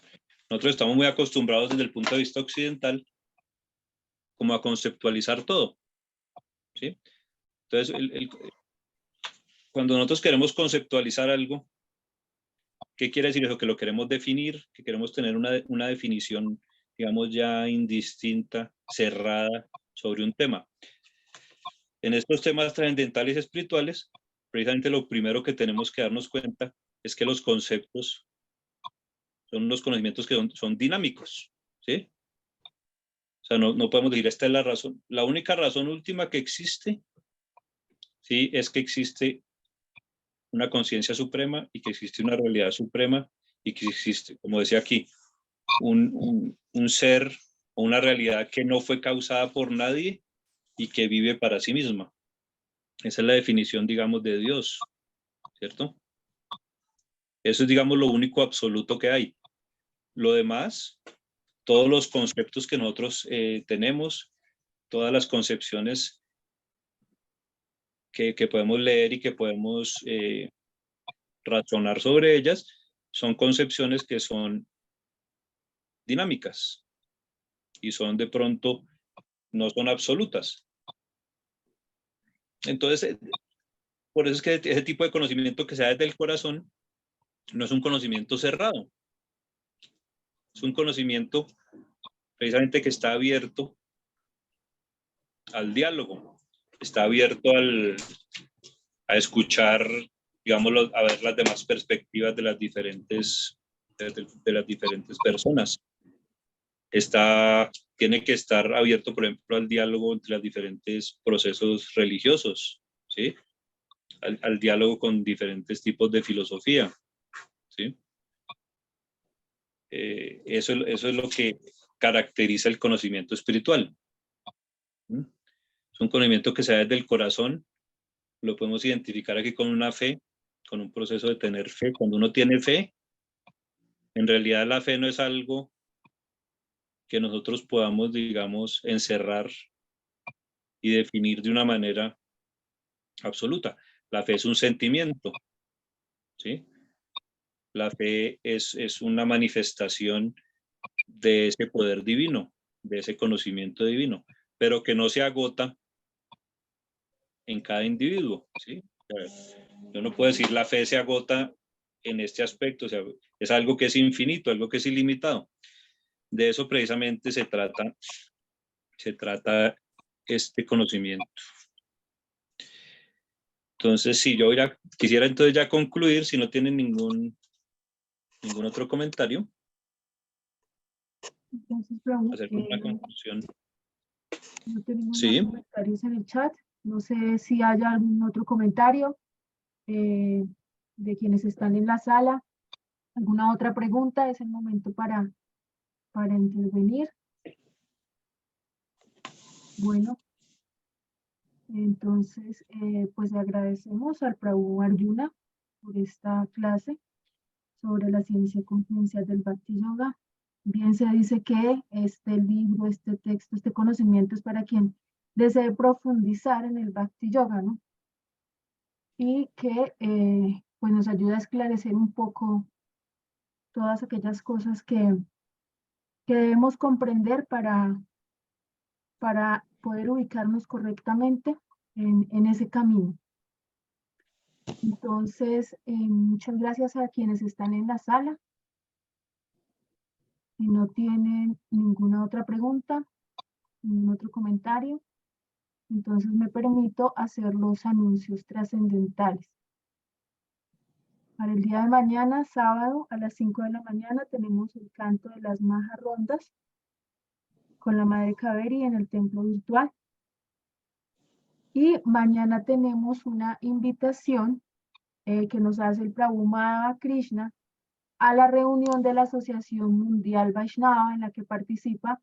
Nosotros estamos muy acostumbrados desde el punto de vista occidental como a conceptualizar todo, ¿sí? Entonces, cuando nosotros queremos conceptualizar algo, ¿qué quiere decir eso? Que lo queremos definir, que queremos tener una definición, digamos, ya indistinta, cerrada sobre un tema. En estos temas trascendentales y espirituales, precisamente lo primero que tenemos que darnos cuenta es que los conceptos son unos conocimientos que son dinámicos, ¿sí? O sea, no podemos decir, esta es la razón. La única razón última que existe, ¿sí? Es que existe una conciencia suprema y que existe una realidad suprema y que existe, como decía aquí, un ser o una realidad que no fue causada por nadie y que vive para sí misma. Esa es la definición, digamos, de Dios, ¿cierto? Eso es, digamos, lo único absoluto que hay. Lo demás, todos los conceptos que nosotros tenemos, todas las concepciones que podemos leer y que podemos razonar sobre ellas, son concepciones que son dinámicas y son de pronto, no son absolutas. Entonces, por eso es que ese tipo de conocimiento que se da desde el corazón no es un conocimiento cerrado. Es un conocimiento precisamente que está abierto al diálogo, está abierto a escuchar, digamos, a ver las demás perspectivas de las diferentes personas. Tiene que estar abierto, por ejemplo, al diálogo entre los diferentes procesos religiosos, ¿sí? Al diálogo con diferentes tipos de filosofía, ¿sí? Eso es lo que caracteriza el conocimiento espiritual. ¿Sí? Es un conocimiento que se da desde el corazón, lo podemos identificar aquí con una fe, con un proceso de tener fe. Cuando uno tiene fe, en realidad la fe no es algo que nosotros podamos, digamos, encerrar y definir de una manera absoluta. La fe es un sentimiento, ¿sí? La fe es una manifestación de ese poder divino, de ese conocimiento divino, pero que no se agota en cada individuo, ¿sí? Yo no puedo decir la fe se agota en este aspecto, o sea, es algo que es infinito, algo que es ilimitado. De eso precisamente se trata este conocimiento. Entonces, si yo quisiera entonces ya concluir, si no tienen ningún otro comentario, Entonces, hacer una conclusión. no tenemos Sí. más comentarios en el chat. No sé si hay algún otro comentario de quienes están en la sala. ¿Alguna otra pregunta? Es el momento para intervenir. Bueno, entonces, pues le agradecemos al Prabhu Arjuna por esta clase sobre la ciencia conciencial del Bhakti Yoga. Bien se dice que este libro, este texto, este conocimiento es para quien desee profundizar en el Bhakti Yoga, ¿no? Y que pues nos ayuda a esclarecer un poco todas aquellas cosas que debemos comprender para poder ubicarnos correctamente en ese camino. Entonces, muchas gracias a quienes están en la sala. Si no tienen ninguna otra pregunta, ningún otro comentario, entonces me permito hacer los anuncios trascendentales. Para el día de mañana, sábado, a las 5 de la mañana, tenemos el canto de las Maja Rondas con la Madre Kaveri en el templo virtual. Y mañana tenemos una invitación que nos hace el Prabhu Madhava Krishna a la reunión de la Asociación Mundial Vaishnava en la que participa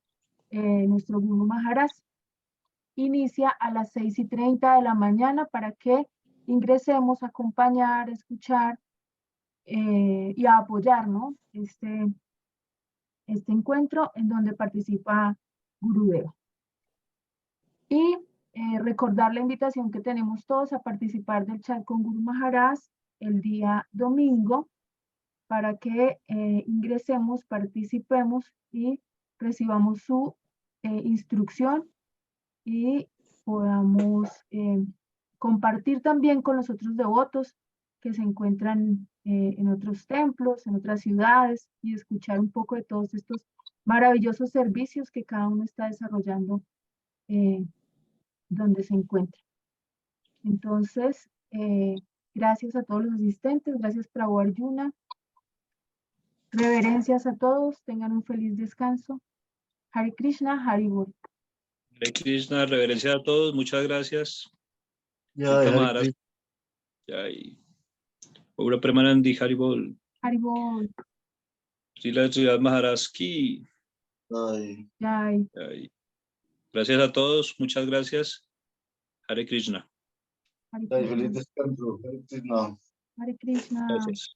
nuestro Guru Maharaj. Inicia a las 6:30 de la mañana para que ingresemos a acompañar, escuchar y a apoyar, ¿no? este encuentro en donde participa Gurudeva. Y recordar la invitación que tenemos todos a participar del chat con Guru Maharaj el día domingo para que ingresemos, participemos y recibamos su instrucción y podamos compartir también con los otros devotos que se encuentran en otros templos, en otras ciudades y escuchar un poco de todos estos maravillosos servicios que cada uno está desarrollando donde se encuentra. Entonces, gracias a todos los asistentes, gracias Prabhu Arjuna, reverencias a todos, tengan un feliz descanso. Hare Krishna, Hari Bol. Hare Krishna, reverencia a todos, muchas gracias. Ya, Hare Krishna. Jai. Obra Premanandi, Hari Bol. Hari Bol. Srila Sridhar Maharaj ki. Ay. Jai. Jai. Gracias a todos, muchas gracias. Hare Krishna. Hare Ay, Krishna. feliz descanso. Feliz descanso. Hare Krishna. Gracias.